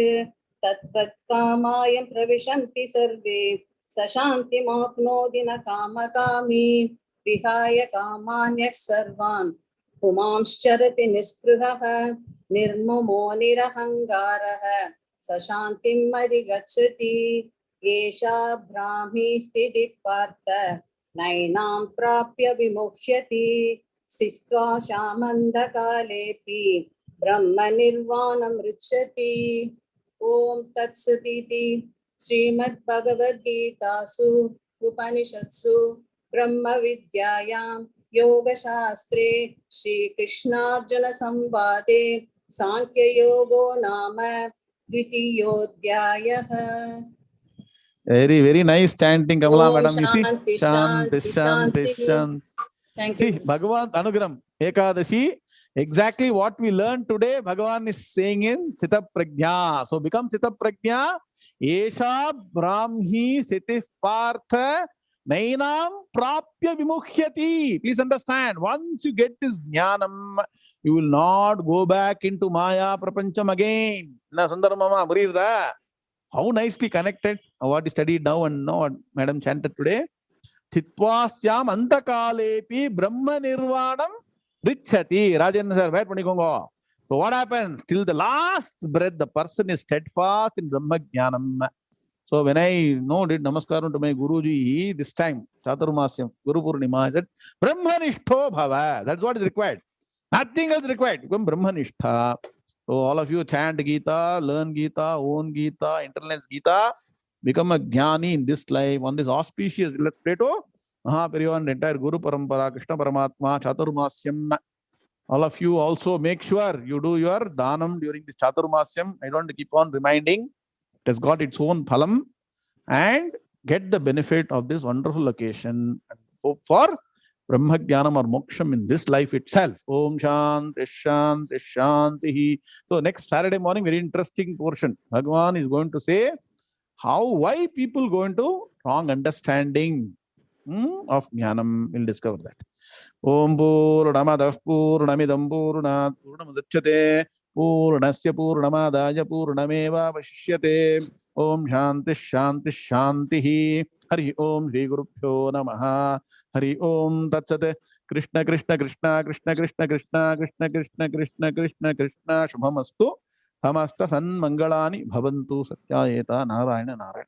tatvat kamayam pravishanti sarve Sashanti mapnodi na kama kami vihaya kamanyak sarvan pumamscharati nisprihah nirmamo nirahangaraha सशान्तिम् अधिगच्छति एषा ब्राह्मी स्थितिः पार्थ नैनां प्राप्य विमुह्यति स्थित्वा शामन्धकालेऽपि ब्रह्मनिर्वाणं ऋच्छति ॐ तत्सदिति श्रीमद् भगवद गीतासु उपनिषत्सु ब्रह्मविद्यायां योगशास्त्रे श्रीकृष्णार्जुन संवादे सांख्ययोगो नाम द्वितीयोऽध्यायः। Very, very nice chanting, Kamala Om madam. You see, Shanti, Shanti, Shanti, Shanti, Shanti. Shanti. Thank See, you. Bhagavan Anugram, Ekadashi, exactly what we learned today, Bhagavan is saying in Chita Prajna. So become Chita Prajna, Esha Brahmi Siti Partha Nainam Prapya Vimuhyati. Please understand, once you get this Jnanam, you will not go back into Maya Prapancham again. Na Sundar Mama, Murirda. How nicely connected what is studied now and now what Madam chanted today. Thitvasyam antakalepi Brahma Nirvanam Richati. Rajendra sir, wait panikongo. So what happens? Till the last breath, the person is steadfast in Brahma Jnanam. So when I did Namaskaram to my Guruji this time, Chaturmasyam, Guru Purnima, I said, Brahmanishto Bhava. That's what is required. Nothing else required. Become Brahmanishta. So all of you chant Gita, learn Gita, own Gita, internalize Gita, become a Jnani in this life, on this auspicious. Let's pray to Mahaparivan and entire Guru Parampara, Krishna Paramatma, Chaturmasyam. All of you also make sure you do your Dhanam during this Chaturmasyam. I don't want to keep on reminding. It has got its own phalam and get the benefit of this wonderful occasion and hope for Brahma Jnanam or Moksham in this life itself. Om Shanti Shanti Shanti. So next Saturday morning, very interesting portion. Bhagavan is going to say why people go into wrong understanding of Jnanam. We'll discover that. Om Purnamadah Purnamidam Purnat Purnamudachyate Purnasya Purnamadaya Purnameva Vashishyate. Om Shanti Shanti Shanti. Hari Om Shri Gurubhyo Namaha. Hari Om Tatsate. Krishna Krishna Krishna Krishna Krishna Krishna Krishna Krishna Krishna Krishna Krishna Shubhamastu. Hamasta San Mangalani Bhavantu Satyayeta Narayana Narayana.